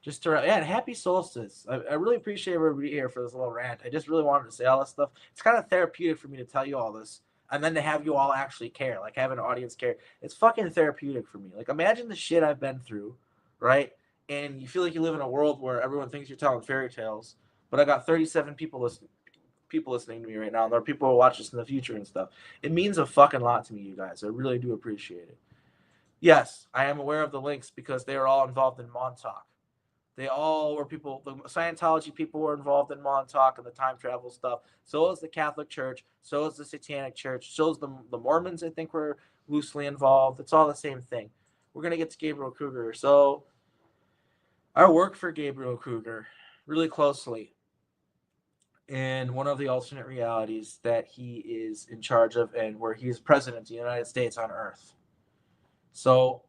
happy solstice. I really appreciate everybody here for this little rant. I just really wanted to say all this stuff. It's kind of therapeutic for me to tell you all this, and then to have you all actually care, like have an audience care. It's fucking therapeutic for me. Like, imagine the shit I've been through, right? And you feel like you live in a world where everyone thinks you're telling fairy tales, but I got 37 people listening to me right now, and there are people who will watch this in the future and stuff. It means a fucking lot to me, you guys. I really do appreciate it. Yes, I am aware of the links because they are all involved in Montauk. They all were people, the Scientology people were involved in Montauk and the time travel stuff. So is the Catholic Church. So is the Satanic Church. So is the Mormons, I think, were loosely involved. It's all the same thing. We're going to get to Gabriel Krueger. So I work for Gabriel Krueger really closely in one of the alternate realities that he is in charge of and where he is president of the United States on Earth. So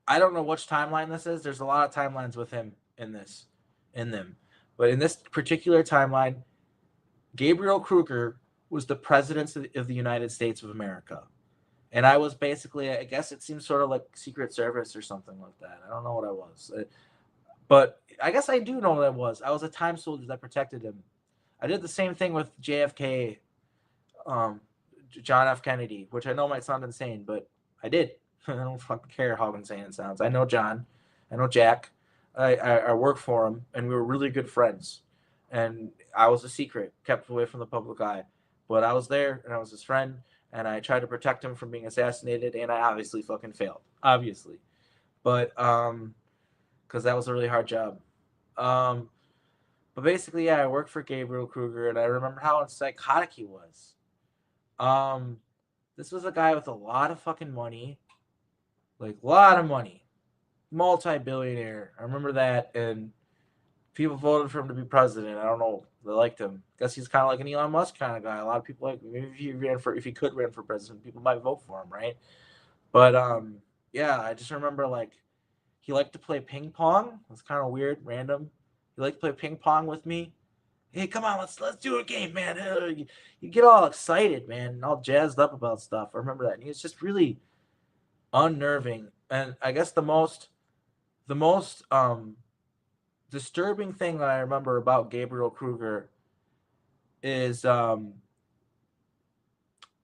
I don't know which timeline this is. There's a lot of timelines with him in them. But in this particular timeline, Gabriel Krueger was the presidents of the United States of America. And I was basically, I guess it seems sort of like Secret Service or something like that. I don't know what I was. But I guess I do know what I was. I was a time soldier that protected him. I did the same thing with JFK, John F. Kennedy, which I know might sound insane, but I did. I don't fucking care how insane it sounds. I know John. I know Jack. I work for him, and we were really good friends. And I was a secret, kept away from the public eye. But I was there, and I was his friend, and I tried to protect him from being assassinated, and I obviously fucking failed. Obviously. But, because that was a really hard job. But basically, yeah, I worked for Gabriel Krueger, and I remember how psychotic he was. This was a guy with a lot of fucking money, like a lot of money, multi-billionaire. I remember that, and people voted for him to be president. I don't know, they liked him. Guess he's kind of like an Elon Musk kind of guy. A lot of people like maybe if he could run for president, people might vote for him, right? But yeah, I just remember like he liked to play ping pong. It's kind of weird, random. He liked to play ping pong with me. Hey, come on, let's do a game, man. You get all excited, man, and all jazzed up about stuff. I remember that. And he was just really unnerving. And I guess the most disturbing thing that I remember about Gabriel Krueger is there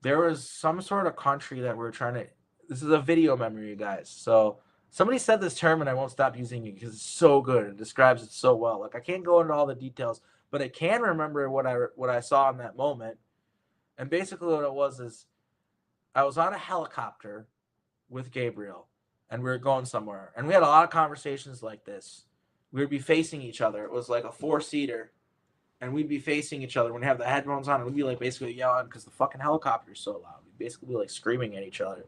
was some sort of country that we're trying to. This is a video memory, you guys. So somebody said this term, and I won't stop using it because it's so good. It describes it so well. Like I can't go into all the details, but I can remember what I saw in that moment. And basically, what it was is I was on a helicopter with Gabriel, and we were going somewhere, and we had a lot of conversations like this. We would be facing each other. It was like a 4-seater, and we'd be facing each other. We'd have the headphones on, and we'd be like basically yelling because the fucking helicopter is so loud. We'd basically be like screaming at each other.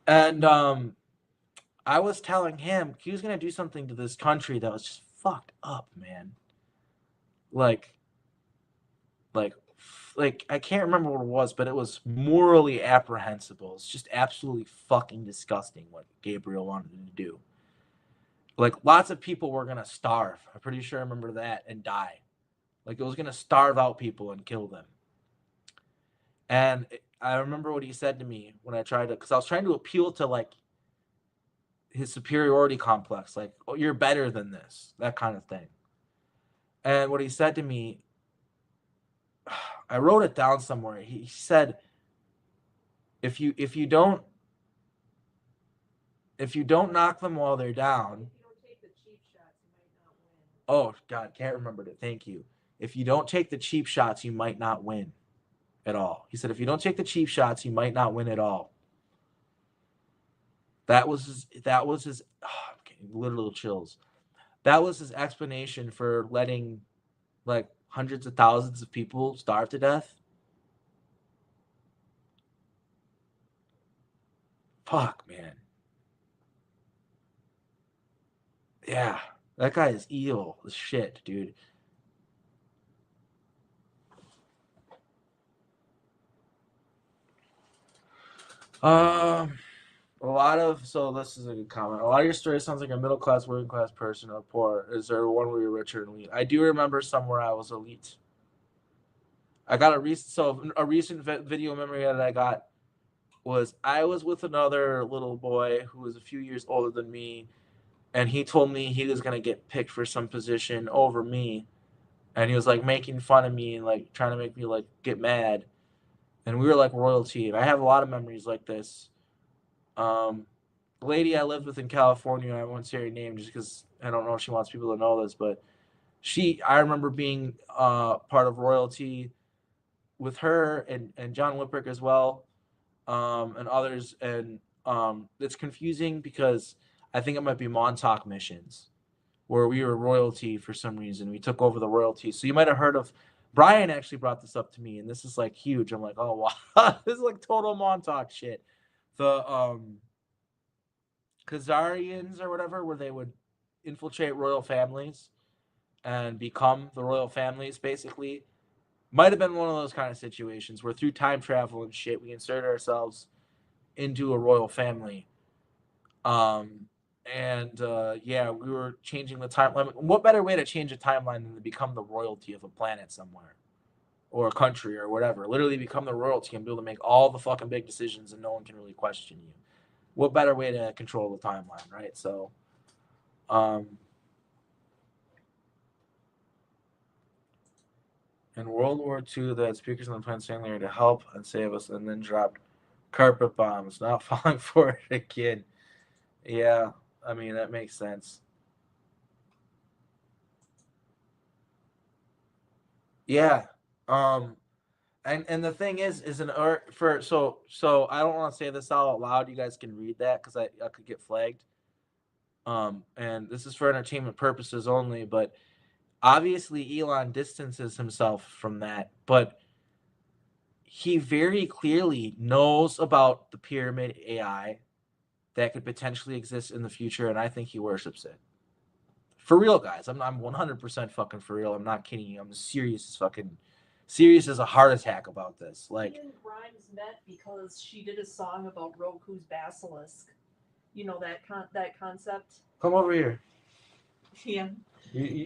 And I was telling him he was gonna do something to this country that was just fucked up, man. Like I can't remember what it was, but it was morally apprehensible. It's just absolutely fucking disgusting what Gabriel wanted to do. Like lots of people were gonna starve. I'm pretty sure I remember that and die. Like it was gonna starve out people and kill them. And I remember what he said to me when I tried to, because I was trying to appeal to like his superiority complex, like, oh, you're better than this, that kind of thing. And what he said to me, I wrote it down somewhere. He said, if you don't knock them while they're down. Oh God, can't remember it. Thank you. If you don't take the cheap shots, you might not win at all. He said, if you don't take the cheap shots, you might not win at all. That was his I'm getting literal chills. That was his explanation for letting like hundreds of thousands of people starve to death. Fuck, man. Yeah, that guy is evil as shit, dude. So this is a good comment. A lot of your story sounds like a middle class, working class person or poor. Is there one where you're richer and elite? I do remember somewhere I was elite. I got a recent video memory that I got was I was with another little boy who was a few years older than me, and he told me he was gonna get picked for some position over me, and he was like making fun of me and like trying to make me like get mad, and we were like royalty. And I have a lot of memories like this. The lady I lived with in California, I won't say her name just because I don't know if she wants people to know this, but I remember being part of royalty with her and John Whipprick as well, and others. And it's confusing because I think it might be Montauk missions where we were royalty for some reason. We took over the royalty. So you might have heard of Brian actually brought this up to me, and this is like huge. I'm like, oh wow, this is like total Montauk shit. The Khazarians or whatever, where they would infiltrate royal families and become the royal families, basically. Might have been one of those kind of situations where through time travel and shit, we insert ourselves into a royal family. Yeah, we were changing the timeline. What better way to change a timeline than to become the royalty of a planet somewhere? or a country or whatever. Literally become the royalty and be able to make all the fucking big decisions and no one can really question you. What better way to control the timeline, right? So, in World War II, they had speakers on the plane saying they were to help and save us, and then dropped carpet bombs, not falling for it again. Yeah, I mean, that makes sense. Yeah. And the thing is an art for so I don't want to say this out loud. You guys can read that because I could get flagged. And this is for entertainment purposes only, but obviously Elon distances himself from that, but he very clearly knows about the pyramid AI that could potentially exist in the future, and I think he worships it. For real, guys. I'm 100% fucking for real. I'm not kidding you. I'm serious as a heart attack about this. Like, He and Grimes met because she did a song about Roku's basilisk. You know that concept? come over here. Yeah.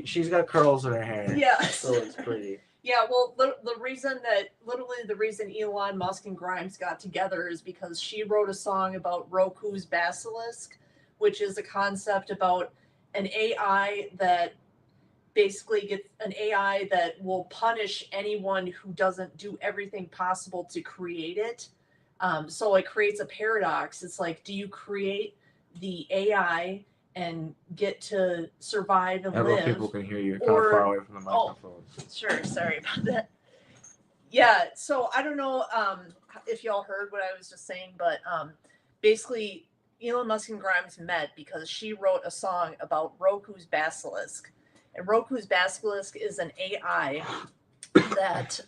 She's got curls in her hair. Yeah. So it's pretty. Yeah, well, the reason Elon Musk and Grimes got together is because she wrote a song about Roku's basilisk, which is a concept about an AI that will punish anyone who doesn't do everything possible to create it. So it creates a paradox. It's like, do you create the AI and get to survive and live? People can hear you. You're kind of far away from the microphone. Sure, sorry about that. Yeah, so I don't know if y'all heard what I was just saying, but basically Elon Musk and Grimes met because she wrote a song about Roku's basilisk. And Roku's basilisk is an AI that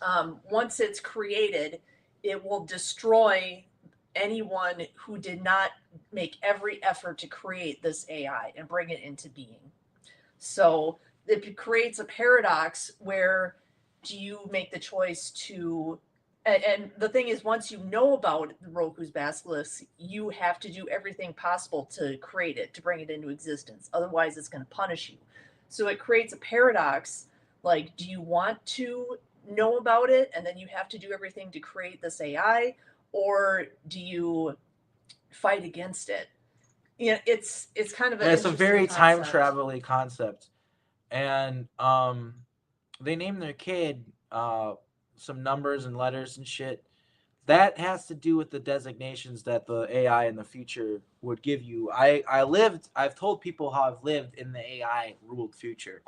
once it's created, it will destroy anyone who did not make every effort to create this AI and bring it into being. So it creates a paradox where do you make the choice to, and the thing is, once you know about Roku's basilisk, you have to do everything possible to create it, to bring it into existence. Otherwise, it's going to punish you. So it creates a paradox. Like, do you want to know about it and then you have to do everything to create this AI, or do you fight against it? Yeah, it's kind of it's a very time concept. travel-y concept, and they named their kid some numbers and letters and shit. That has to do with the designations that the AI in the future would give you. I've told people how I've lived in the AI ruled future.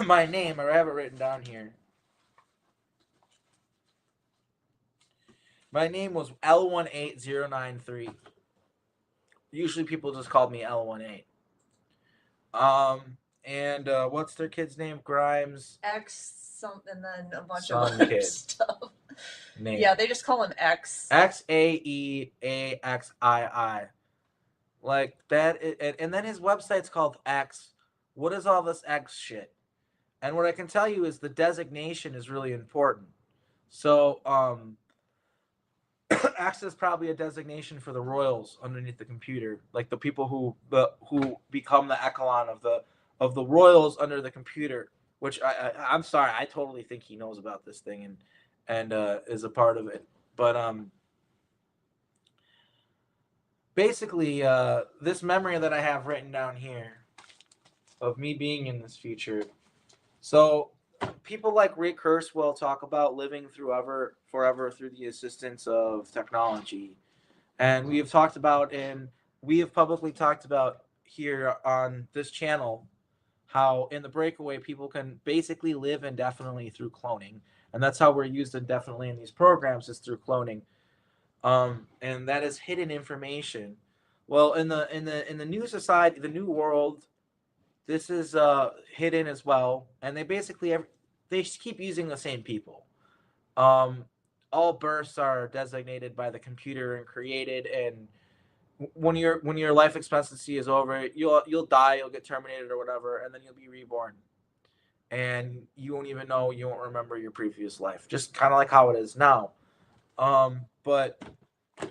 My name, I have it written down here. My name was L18093. Usually people just called me L18. And what's their kid's name? Grimes. X something, and then a bunch Some of other kid. stuff. Name. Yeah, they just call him X. XAEAXII. Like that, and then his website's called X. What is all this X shit? And what I can tell you is the designation is really important. So, X is probably a designation for the royals underneath the computer, like the people who become the echelon of the royals under the computer. Which I'm sorry, I totally think he knows about this thing and is a part of it. But basically, this memory that I have written down here of me being in this future. So people like Ray Kurzweil talk about living forever through the assistance of technology. And we have publicly talked about here on this channel how in the breakaway people can basically live indefinitely through cloning. And that's how we're used indefinitely in these programs, is through cloning. And that is hidden information. Well, in the new society, the new world, this is hidden as well, and they keep using the same people. All births are designated by the computer and created, and when your life expectancy is over, you'll die, you'll get terminated or whatever, and then you'll be reborn, and you won't remember your previous life, just kind of like how it is now. But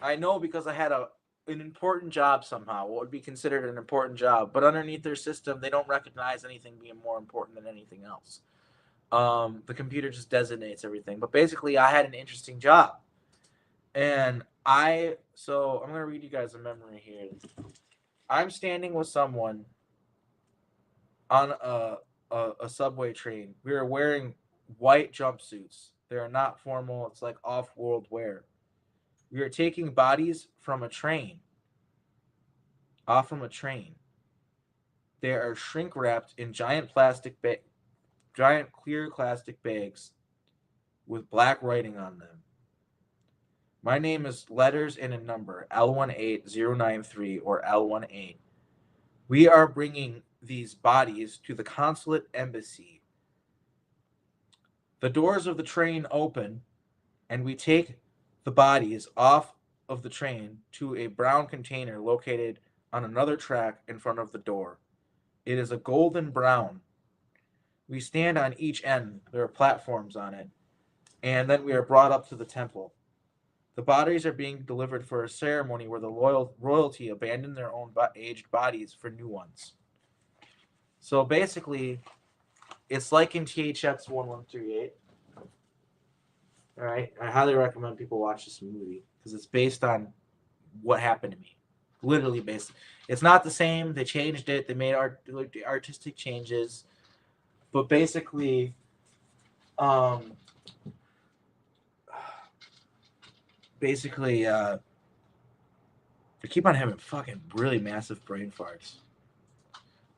I know because I had an important job somehow, what would be considered an important job, but underneath their system, they don't recognize anything being more important than anything else. The computer just designates everything. But basically, I had an interesting job, and I'm gonna read you guys a memory here. I'm standing with someone on a subway train. We are wearing white jumpsuits. They are not formal. It's like off-world wear. We are taking bodies from a train, off from a train. They are shrink wrapped in giant clear plastic bags with black writing on them. My name is letters and a number, L18093 or L18. We are bringing these bodies to the consulate embassy. The doors of the train open, and we take the bodies off of the train to a brown container located on another track in front of the door. It is a golden brown. We stand on each end. There are platforms on it. And then we are brought up to the temple. The bodies are being delivered for a ceremony where the royalty abandon their own aged bodies for new ones. So basically, it's like in THX 1138. All right, I highly recommend people watch this movie because it's based on what happened to me. Literally based. It's not the same. They changed it. They made artistic changes, but basically, I keep on having fucking really massive brain farts.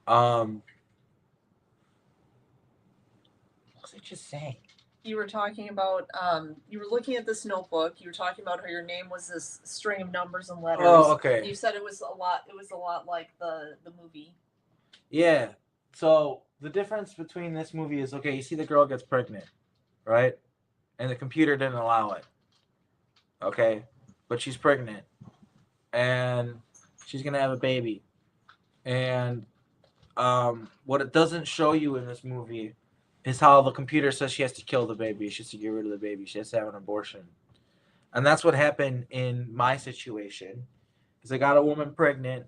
What was I just saying? You were talking about, you were looking at this notebook. You were talking about how your name was this string of numbers and letters. Oh, okay. And you said it was a lot like the movie. Yeah. So the difference between this movie is, okay, you see the girl gets pregnant, right? And the computer didn't allow it. Okay? But she's pregnant. And she's going to have a baby. And what it doesn't show you in this movie is how the computer says she has to kill the baby. She has to get rid of the baby. She has to have an abortion. And that's what happened in my situation. Because I got a woman pregnant.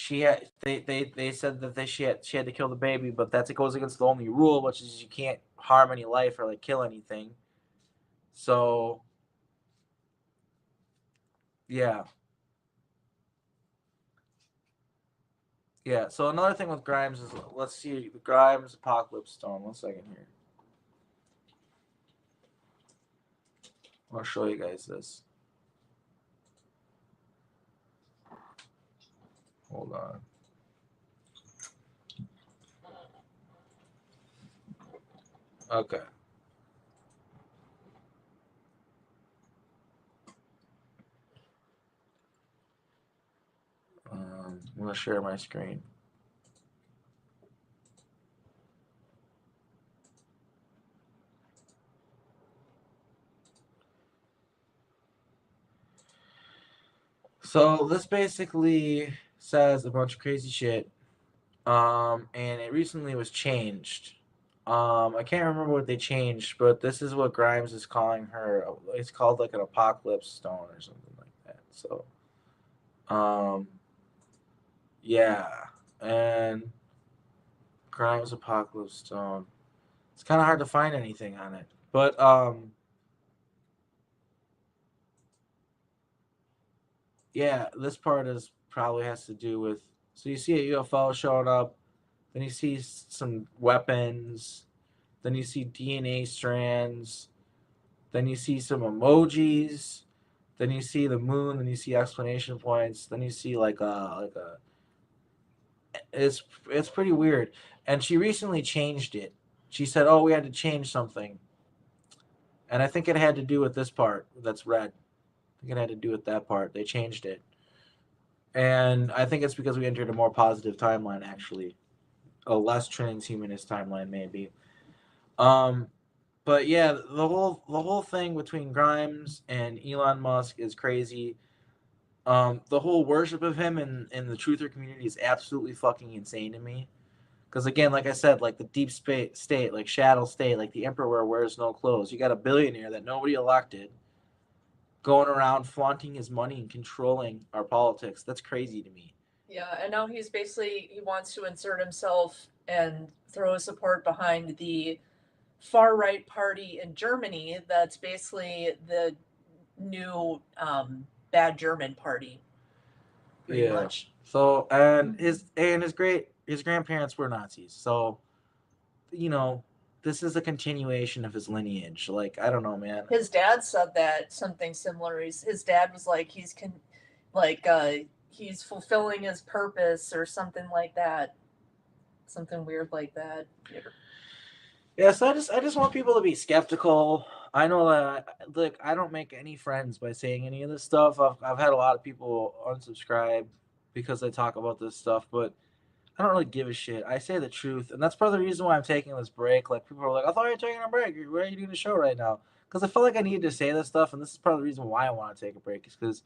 They said that she had to kill the baby, but it goes against the only rule, which is you can't harm any life or like kill anything. So yeah. Yeah, so another thing with Grimes is, let's see, the Grimes Apocalypse Stone. 1 second here. I'll show you guys this. Hold on. Okay. I'm going to share my screen. So this basically says a bunch of crazy shit. And it recently was changed. I can't remember what they changed, but this is what Grimes is calling her. It's called like an apocalypse stone or something like that. So, yeah, and Grimes Apocalypse Stone. It's kind of hard to find anything on it, but yeah, this part is probably has to do with. So you see a UFO showing up, then you see some weapons, then you see DNA strands, then you see some emojis, then you see the moon, then you see exclamation points, then you see like a it's pretty weird. And she recently changed it. She said, "Oh, we had to change something," and I think it had to do with this part that's red. I think it had to do with that part. They changed it, and I think it's because we entered a more positive timeline, actually, a less transhumanist timeline, maybe. But yeah, the whole thing between Grimes and Elon Musk is crazy. The whole worship of him in the truther community is absolutely fucking insane to me. Because again, like I said, like the deep state, like shadow state, like the emperor wears no clothes. You got a billionaire that nobody elected going around flaunting his money and controlling our politics. That's crazy to me. Yeah, and now he wants to insert himself and throw support behind the far right party in Germany that's basically the new bad German party, pretty much. So and his grandparents were Nazis. So, this is a continuation of his lineage. Like, I don't know, man. His dad said that something similar. His dad was like he's fulfilling his purpose or something like that. Something weird like that. Yeah, so I just want people to be skeptical. I know that I don't make any friends by saying any of this stuff. I've had a lot of people unsubscribe because I talk about this stuff, but I don't really give a shit. I say the truth, and that's part of the reason why I'm taking this break. Like, people are like, "I thought you were taking a break. Why are you doing the show right now?" Because I felt like I needed to say this stuff, and this is part of the reason why I want to take a break. Is because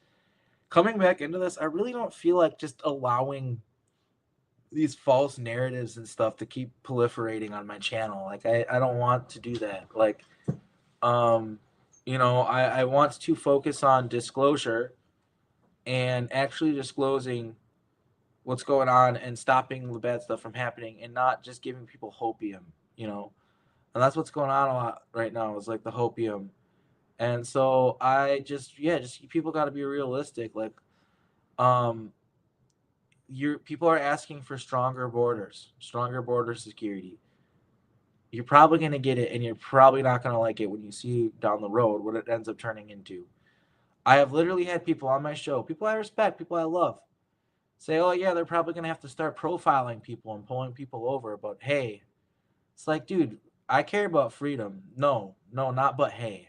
coming back into this, I really don't feel like just allowing these false narratives and stuff to keep proliferating on my channel. Like, I don't want to do that. Like, I want to focus on disclosure and actually disclosing what's going on and stopping the bad stuff from happening and not just giving people hopium, and that's what's going on a lot right now, is like the hopium. And so I just people got to be realistic. Like, people are asking for stronger border security. You're probably going to get it, and you're probably not going to like it when you see down the road what it ends up turning into. I have literally had people on my show, people I respect, people I love, say, "Oh yeah, they're probably going to have to start profiling people and pulling people over." But hey, it's like, dude, I care about freedom. No, not but hey.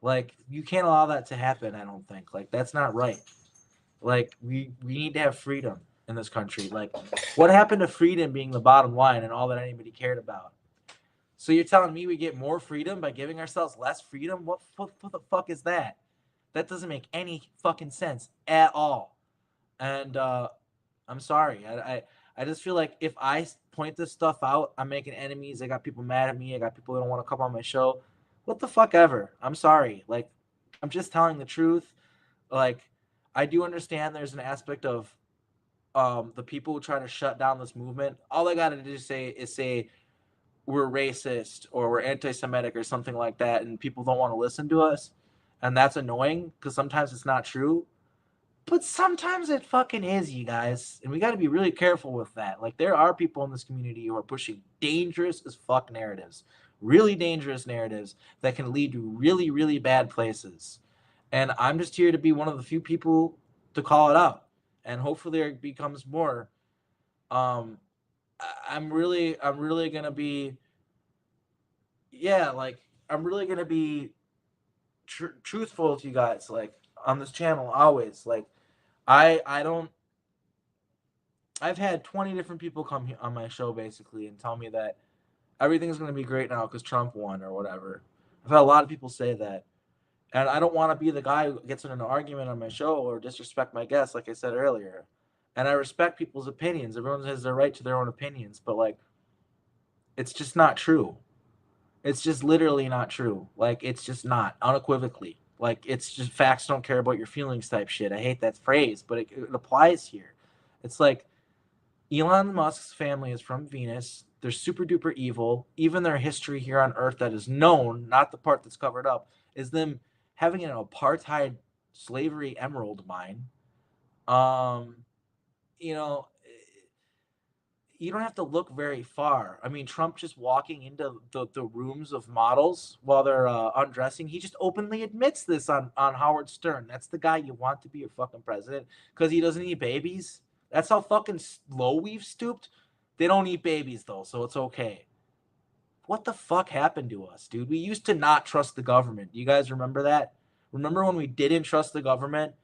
Like, you can't allow that to happen, I don't think. Like, that's not right. Like, we need to have freedom in this country. Like, what happened to freedom being the bottom line and all that anybody cared about? So you're telling me we get more freedom by giving ourselves less freedom? What the fuck is that? That doesn't make any fucking sense at all. And I'm sorry. I just feel like if I point this stuff out, I'm making enemies. I got people mad at me. I got people that don't want to come on my show. What the fuck ever. I'm sorry. Like, I'm just telling the truth. Like, I do understand there's an aspect of the people who try to shut down this movement. All they got to do is say we're racist or we're anti-Semitic or something like that, and people don't want to listen to us. And that's annoying because sometimes it's not true. But sometimes it fucking is, you guys. And we got to be really careful with that. Like, there are people in this community who are pushing dangerous as fuck narratives. Really dangerous narratives that can lead to really, really bad places. And I'm just here to be one of the few people to call it out. And hopefully it becomes more. I'm really going to be, I'm really going to be truthful to you guys, like, on this channel always. Like, I've had 20 different people come on my show basically and tell me that everything's going to be great now because Trump won or whatever. I've had a lot of people say that. And I don't want to be the guy who gets in an argument on my show or disrespect my guests, like I said earlier. And I respect people's opinions. Everyone has their right to their own opinions. But, like, it's just not true. It's just literally not true. Like, it's just not, unequivocally. Like, it's just facts don't care about your feelings type shit. I hate that phrase, but it applies here. It's like, Elon Musk's family is from Venus. They're super duper evil. Even their history here on Earth that is known, not the part that's covered up, is them having an apartheid slavery emerald mine. You know, you don't have to look very far. I mean, Trump just walking into the rooms of models while they're undressing, he just openly admits this on Howard Stern. That's the guy you want to be your fucking president because he doesn't eat babies. That's how fucking low we've stooped. They don't eat babies, though, so it's okay. What the fuck happened to us, dude? We used to not trust the government. You guys remember that? Remember when we didn't trust the government?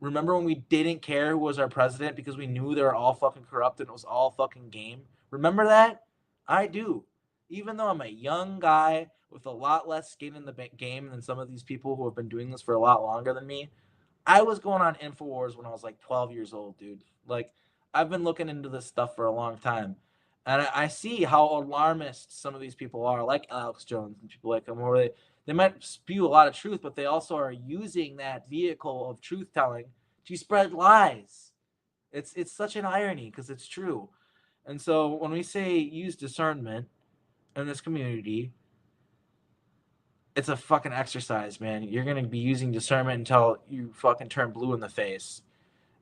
Remember when we didn't care who was our president because we knew they were all fucking corrupt and it was all fucking game? Remember that? I do. Even though I'm a young guy with a lot less skin in the game than some of these people who have been doing this for a lot longer than me, I was going on InfoWars when I was like 12 years old, dude. Like, I've been looking into this stuff for a long time. And I see how alarmist some of these people are, like Alex Jones and people like him, where they might spew a lot of truth, but they also are using that vehicle of truth telling to spread lies. It's such an irony because it's true. And so when we say use discernment in this community, it's a fucking exercise, man. You're gonna be using discernment until you fucking turn blue in the face.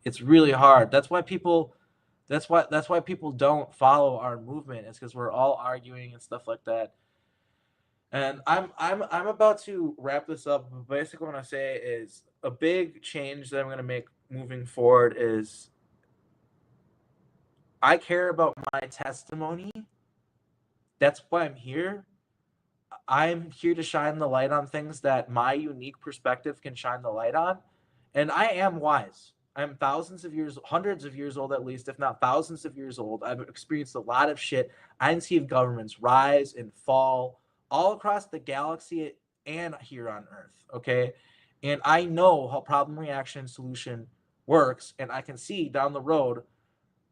It's really hard. That's why people don't follow our movement. It's because we're all arguing and stuff like that. And I'm about to wrap this up. But basically, what I say is a big change that I'm gonna make moving forward is I care about my testimony. That's why I'm here. I'm here to shine the light on things that my unique perspective can shine the light on. And I am wise. I'm thousands of years, hundreds of years old at least, if not thousands of years old. I've experienced a lot of shit. I've seen governments rise and fall all across the galaxy and here on Earth. Okay. And I know how problem reaction solution works. And I can see down the road,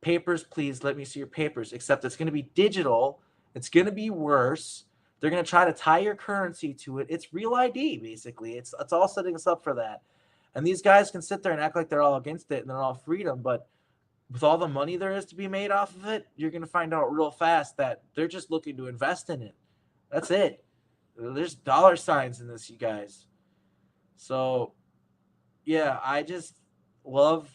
papers, please let me see your papers. Except it's going to be digital. It's going to be worse. They're going to try to tie your currency to it. It's real ID, basically. It's all setting us up for that. And these guys can sit there and act like they're all against it and they're all freedom. But with all the money there is to be made off of it, you're going to find out real fast that they're just looking to invest in it. That's it. There's dollar signs in this, you guys. So, yeah, I just love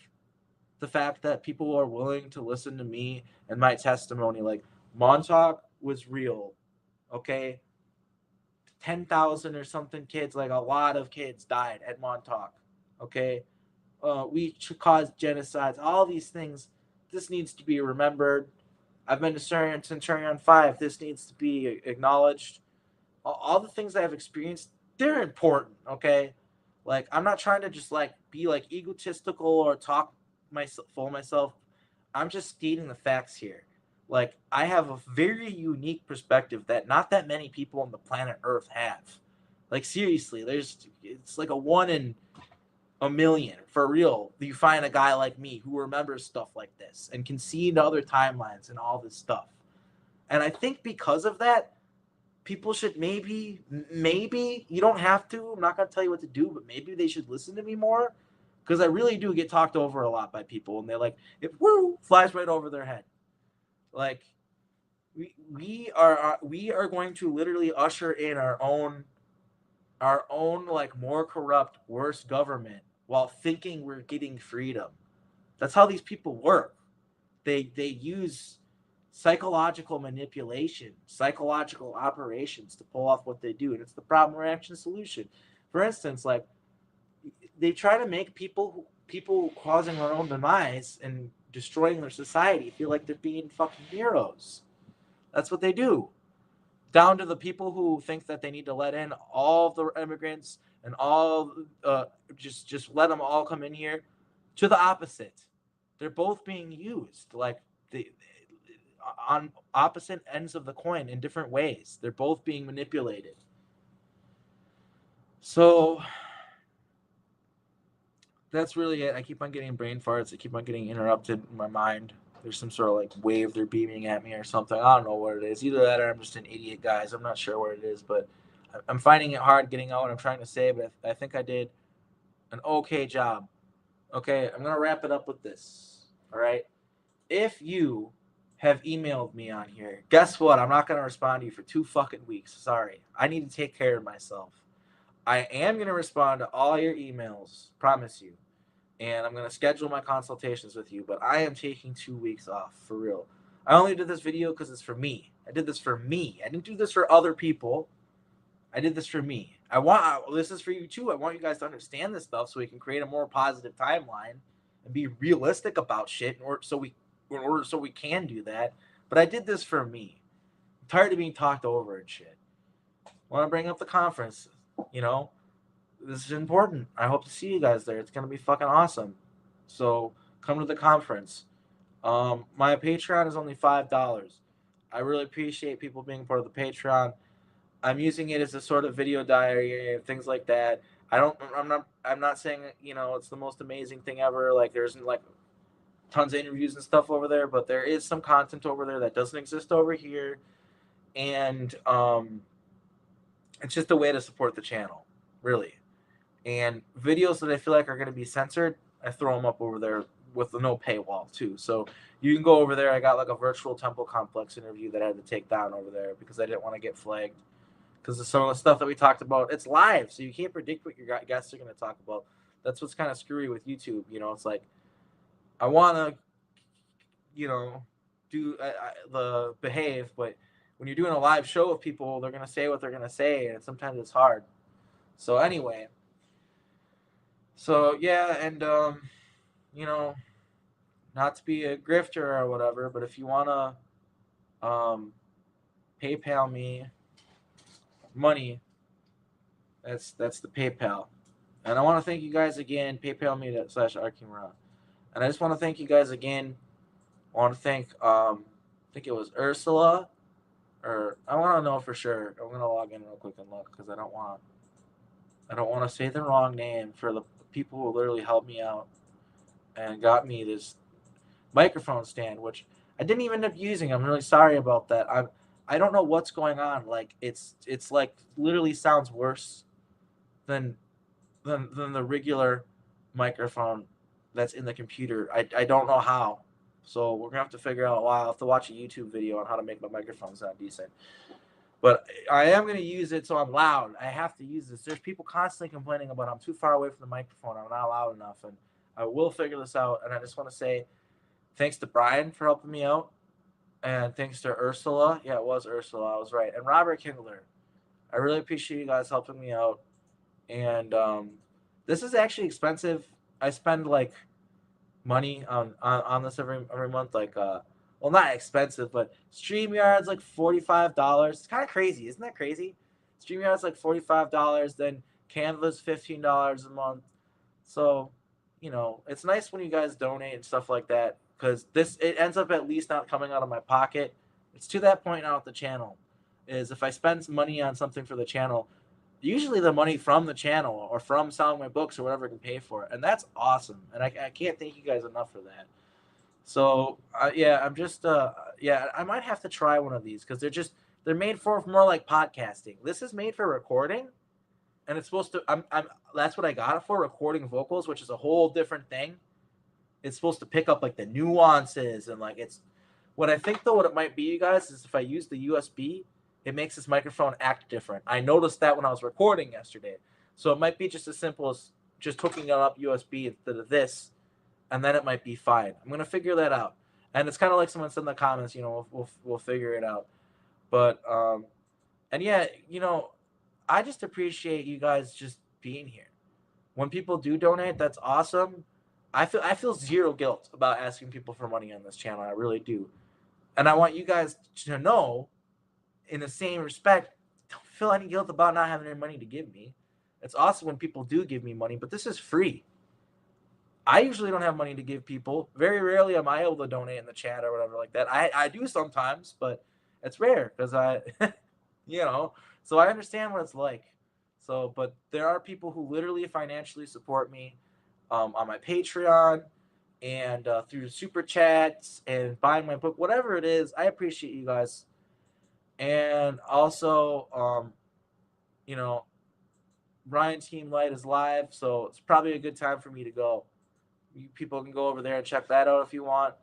the fact that people are willing to listen to me and my testimony. Like, Montauk was real. Okay, 10,000 or something kids, like a lot of kids died at Montauk. Okay, we caused genocides, all these things. This needs to be remembered. I've been to Centurion 5. This needs to be acknowledged. All the things I've experienced, they're important. Okay, like I'm not trying to just like be like egotistical or talk myself. I'm just stating the facts here. Like, I have a very unique perspective that not that many people on the planet Earth have. Like, seriously, it's like a 1 in a million, for real. You find a guy like me who remembers stuff like this and can see into other timelines and all this stuff. And I think because of that, people should maybe, you don't have to, I'm not going to tell you what to do, but maybe they should listen to me more. Because I really do get talked over a lot by people, and they're like, it flies right over their head. Like, we are going to literally usher in our own like more corrupt, worse government while thinking we're getting freedom. That's how these people work. They use psychological manipulation, psychological operations to pull off what they do, and it's the problem reaction solution. For instance, like they try to make people causing their own demise and destroying their society feel like they're being fucking heroes. That's what they do. Down to the people who think that they need to let in all of the immigrants and all just let them all come in here. To the opposite, they're both being used like on opposite ends of the coin in different ways. They're both being manipulated. So that's really it. I keep on getting brain farts. I keep on getting interrupted in my mind. There's some sort of like wave they're beaming at me or something. I don't know what it is. Either that or I'm just an idiot, guys. I'm not sure what it is, but I'm finding it hard getting out what I'm trying to say, but I think I did an okay job. Okay, I'm going to wrap it up with this. All right. If you have emailed me on here, guess what? I'm not going to respond to you for 2 fucking weeks. Sorry. I need to take care of myself. I am going to respond to all your emails. Promise you. And I'm going to schedule my consultations with you, but I am taking 2 weeks off, for real. I only did this video because it's for me. I did this for me. I didn't do this for other people. I did this for me. This is for you too. I want you guys to understand this stuff so we can create a more positive timeline and be realistic about shit in order so we can do that. But I did this for me. I'm tired of being talked over and shit. I want to bring up the conference, This is important. I hope to see you guys there. It's going to be fucking awesome. So come to the conference. My Patreon is only $5. I really appreciate people being part of the Patreon. I'm using it as a sort of video diary and things like that. I'm not saying, it's the most amazing thing ever. Like there's like tons of interviews and stuff over there, but there is some content over there that doesn't exist over here. And it's just a way to support the channel, really. And videos that I feel like are going to be censored, I throw them up over there with no paywall too. So you can go over there. I got like a virtual temple complex interview that I had to take down over there because I didn't want to get flagged. Because of some of the stuff that we talked about, it's live, so you can't predict what your guests are going to talk about. That's what's kind of screwy with YouTube. You know, it's like I want to, you know, do the behave, but when you're doing a live show with people, they're going to say what they're going to say, and sometimes it's hard. So anyway, so yeah, and you know, not to be a grifter or whatever, but if you want to PayPal me money, that's the PayPal. And I want to thank you guys again. PayPal me /ArkingRaw. And I just want to thank you guys again. I want to thank I think it was Ursula, or I want to know for sure. I'm gonna log in real quick and look because I don't want to say the wrong name for the people who literally helped me out and got me this microphone stand, which I didn't even end up using. I'm really sorry about that. I don't know what's going on. Like it's like literally sounds worse than the regular microphone that's in the computer. I don't know how. So we're gonna have to figure out why. I'll have to watch a YouTube video on how to make my microphone sound decent. But I am gonna use it so I'm loud. I have to use this. There's people constantly complaining about I'm too far away from the microphone. I'm not loud enough, and I will figure this out. And I just want to say thanks to Brian for helping me out. And thanks to Ursula. Yeah, it was Ursula. I was right. And Robert Kindler. I really appreciate you guys helping me out. And this is actually expensive. I spend like money on this every month. Like, well, not expensive, but StreamYard's like $45. It's kind of crazy. Isn't that crazy? StreamYard's like $45. Then Canva's $15 a month. So, you know, it's nice when you guys donate and stuff like that. Because it ends up at least not coming out of my pocket. It's to that point now with the channel, is if I spend some money on something for the channel, usually the money from the channel or from selling my books or whatever can pay for it, and that's awesome. And I can't thank you guys enough for that. So yeah, I'm just yeah, I might have to try one of these because they're made for more like podcasting. This is made for recording, and it's supposed to. I'm that's what I got it for, recording vocals, which is a whole different thing. It's supposed to pick up like the nuances and like it's what I think though what it might be, you guys, is if I use the USB, it makes this microphone act different. I noticed that when I was recording yesterday. So it might be just as simple as just hooking it up USB instead of this, and then it might be fine. I'm gonna figure that out. And it's kind of like someone said in the comments, you know, we'll figure it out. But and yeah, you know, I just appreciate you guys just being here. When people do donate, that's awesome. I feel zero guilt about asking people for money on this channel. I really do. And I want you guys to know, in the same respect, don't feel any guilt about not having any money to give me. It's awesome when people do give me money, but this is free. I usually don't have money to give people. Very rarely am I able to donate in the chat or whatever like that. I do sometimes, but it's rare because you know, so I understand what it's like. So, but there are people who literally financially support me on my Patreon and through super chats and buying my book, whatever it is. I appreciate you guys. And also, you know, Brian's Team Light is live, so it's probably a good time for me to go. You people can go over there and check that out if you want.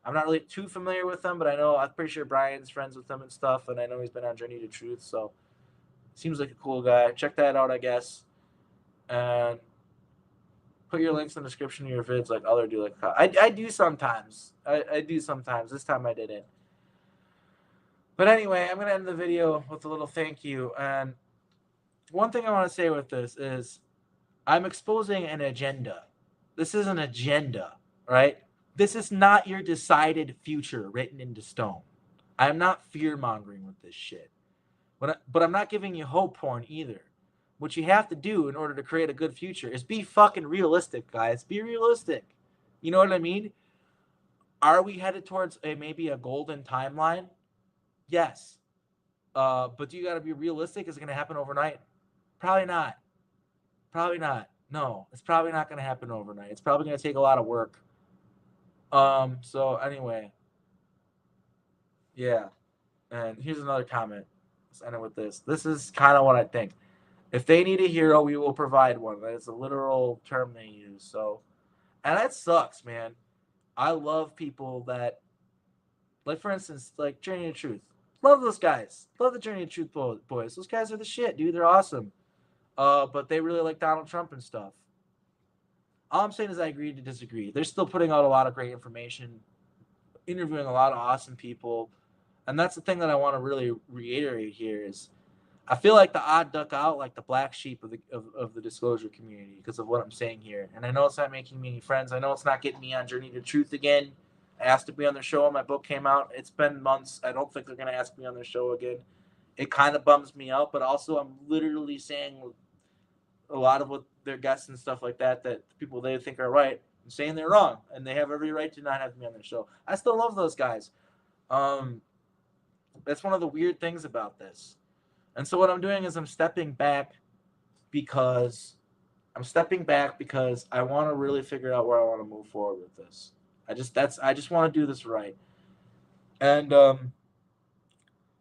I'm not really too familiar with them, but I'm pretty sure Brian's friends with them and stuff, and I know he's been on Journey to Truth, so seems like a cool guy. Check that out, I guess. And put your links in the description of your vids like other do. Like I do sometimes. I do sometimes. This time I didn't. But anyway, I'm going to end the video with a little thank you. And one thing I want to say with this is I'm exposing an agenda. This is an agenda, right? This is not your decided future written into stone. I'm not fear-mongering with this shit. But I'm not giving you hope porn either. What you have to do in order to create a good future is be fucking realistic, guys. Be realistic. You know what I mean? Are we headed towards maybe a golden timeline? Yes. But do you got to be realistic? Is it going to happen overnight? Probably not. Probably not. No, it's probably not going to happen overnight. It's probably going to take a lot of work. So anyway. Yeah. And here's another comment. Let's end it with this. This is kind of what I think. If they need a hero, we will provide one. That is a literal term they use. So, and that sucks, man. I love people that, like, for instance, like Journey to Truth. Love those guys. Love the Journey to Truth boys. Those guys are the shit, dude. They're awesome. But they really like Donald Trump and stuff. All I'm saying is I agree to disagree. They're still putting out a lot of great information, interviewing a lot of awesome people. And that's the thing that I want to really reiterate here is I feel like the odd duck out, like the black sheep of the disclosure community because of what I'm saying here. And I know it's not making me any friends. I know it's not getting me on Journey to Truth again. I asked to be on their show when my book came out. It's been months. I don't think they're going to ask me on their show again. It kind of bums me out, but also I'm literally saying a lot of what their guests and stuff like that the people they think are right, I'm saying they're wrong, and they have every right to not have me on their show. I still love those guys. That's one of the weird things about this. And so what I'm doing is I'm stepping back because I want to really figure out where I want to move forward with this. I just want to do this right. And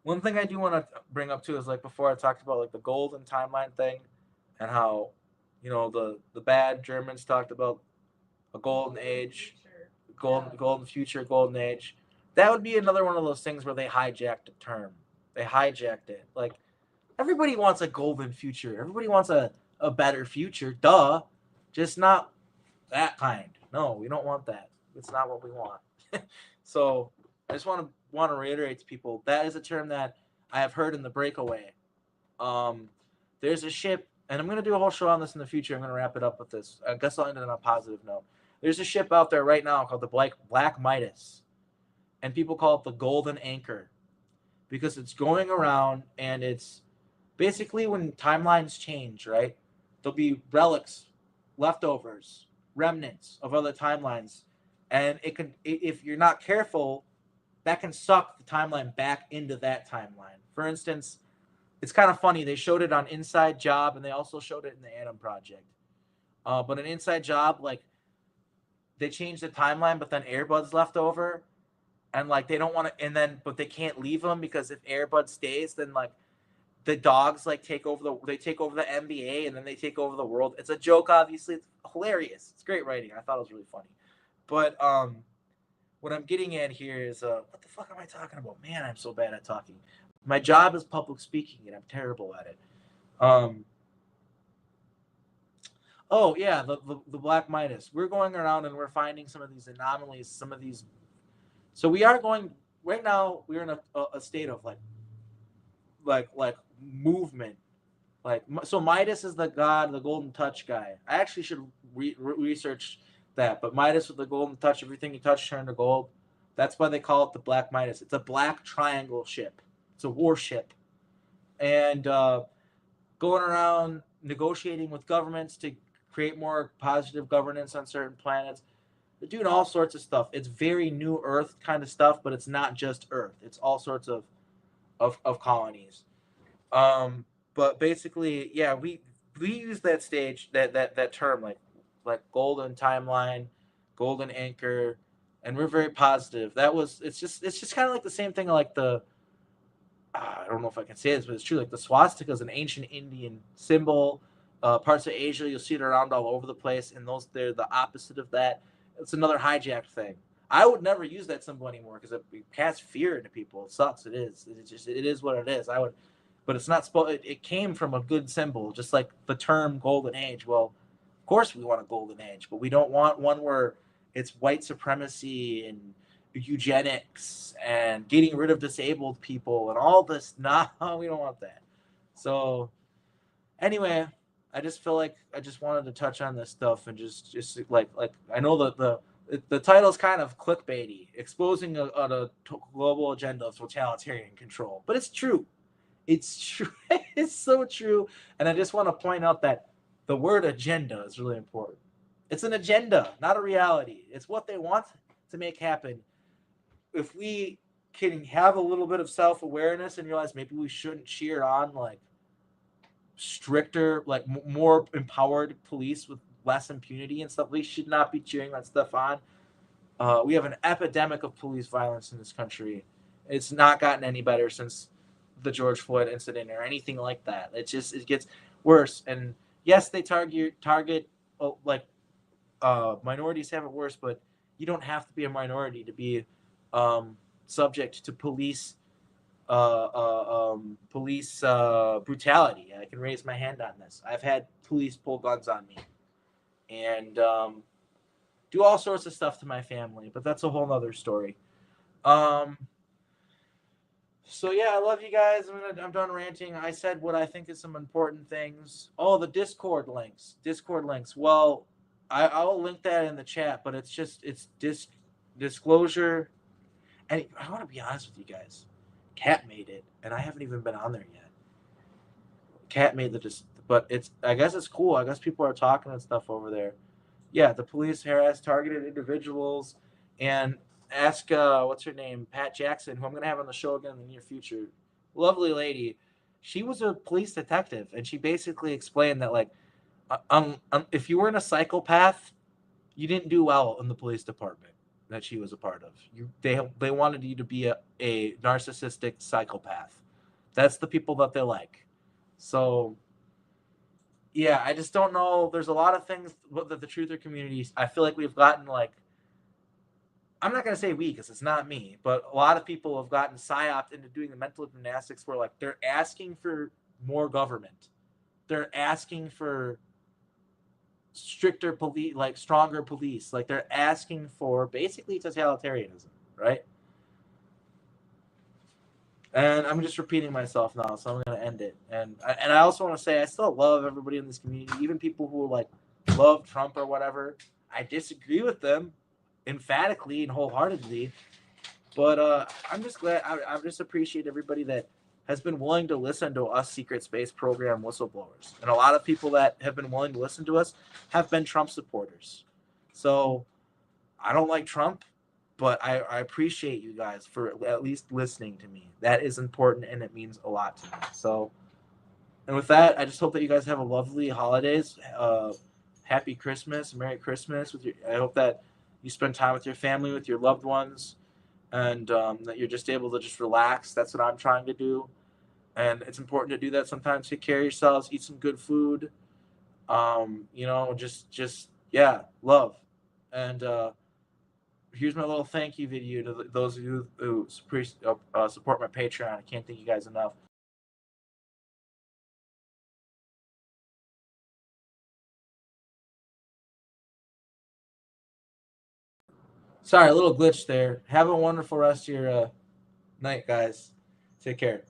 one thing I do want to bring up too is, like, before I talked about like the golden timeline thing and how, you know, the bad Germans talked about a golden age, golden future, golden age. That would be another one of those things where they hijacked a term. They hijacked it. Like, everybody wants a golden future. Everybody wants a better future. Duh. Just not that kind. No, we don't want that. It's not what we want. So I just want to reiterate to people that is a term that I have heard in the breakaway. There's a ship, and I'm going to do a whole show on this in the future. I'm going to wrap it up with this. I guess I'll end it on a positive note. There's a ship out there right now called the Black Midas, and people call it the Golden Anchor because it's going around, and it's basically when timelines change, right? There'll be relics, leftovers, remnants of other timelines, and it can, if you're not careful, that can suck the timeline back into that timeline. For instance, it's kind of funny. They showed it on Inside Job, and they also showed it in the Atom Project. But an Inside Job, like, they changed the timeline, but then Airbud's left over, and like they don't want to, and then but they can't leave him because if Airbud stays, then like the dogs like take over the NBA, and then they take over the world. It's a joke, obviously. It's hilarious. It's great writing. I thought it was really funny. But what I'm getting at here is what the fuck am I talking about? Man, I'm so bad at talking. My job is public speaking, and I'm terrible at it. Oh yeah, the Black Midas. We're going around and we're finding some of these anomalies, some of these. So we are going right now. We're in a state of like movement. Like, so Midas is the god, the golden touch guy. I actually should research that. But Midas with the golden touch, everything you touch turned to gold. That's why they call it the Black Midas. It's a black triangle ship. It's a warship, and going around negotiating with governments to create more positive governance on certain planets. They're doing all sorts of stuff. It's very New Earth kind of stuff, but it's not just Earth. It's all sorts of colonies. But basically, yeah, we use that stage that term like golden timeline, golden anchor, and we're very positive. It's just kind of like the same thing like the I don't know if I can say this, but it's true. Like the swastika is an ancient Indian symbol. Parts of Asia, you'll see it around all over the place, and they're the opposite of that. It's another hijacked thing. I would never use that symbol anymore because it casts fear into people. It sucks. It is. It is what it is. But it's not supposed. It came from a good symbol, just like the term golden age. Well, of course we want a golden age, but we don't want one where it's white supremacy and eugenics and getting rid of disabled people and all this. No, we don't want that. So anyway, I just feel like I just wanted to touch on this stuff and just like I know that the title is kind of clickbaity, exposing a global agenda of totalitarian control, but it's true. It's true. It's so true. And I just want to point out that the word agenda is really important. It's an agenda, not a reality. It's what they want to make happen. If we can have a little bit of self-awareness and realize maybe we shouldn't cheer on like stricter, like more empowered police with less impunity and stuff, we should not be cheering that stuff on. We have an epidemic of police violence in this country. It's not gotten any better since the George Floyd incident or anything like that. It gets worse. And yes, they target minorities have it worse, but you don't have to be a minority to be subject to police brutality. I can raise my hand on this. I've had police pull guns on me and do all sorts of stuff to my family, but that's a whole nother story. So yeah, I love you guys. I'm done ranting. I said what I think is some important things. Oh, the Discord links. Well, I'll link that in the chat, but it's disclosure. And I want to be honest with you guys. Kat made it, and I haven't even been on there yet. Kat made but I guess it's cool. I guess people are talking and stuff over there. Yeah, the police harass targeted individuals, and ask what's her name, Pat Jackson, who I'm gonna have on the show again in the near future. Lovely lady. She was a police detective, and she basically explained that like, if you weren't a psychopath, you didn't do well in the police department that she was a part of. They wanted you to be a narcissistic psychopath. That's the people that they like. So yeah, I just don't know. There's a lot of things that the truther community, I feel like we've gotten like, I'm not going to say we because it's not me, but a lot of people have gotten psyoped into doing the mental gymnastics where like they're asking for more government. They're asking for stricter police, like stronger police. Like they're asking for basically totalitarianism, right? And I'm just repeating myself now, so I'm going to end it. And I also want to say I still love everybody in this community, even people who like love Trump or whatever. I disagree with them emphatically and wholeheartedly, but I'm just glad. I just appreciate everybody that has been willing to listen to us secret space program whistleblowers, and a lot of people that have been willing to listen to us have been Trump supporters. So I don't like Trump, but I appreciate you guys for at least listening to me. That is important, and it means a lot to me. So, and with that, I just hope that you guys have a lovely holidays. Happy Christmas, Merry Christmas. I hope that you spend time with your family, with your loved ones, and that you're just able to just relax. That's what I'm trying to do, and it's important to do that sometimes. Take care of yourselves, eat some good food. Just yeah, love, and here's my little thank you video to those of you who support my Patreon. I can't thank you guys enough. Sorry, a little glitch there. Have a wonderful rest of your night, guys. Take care.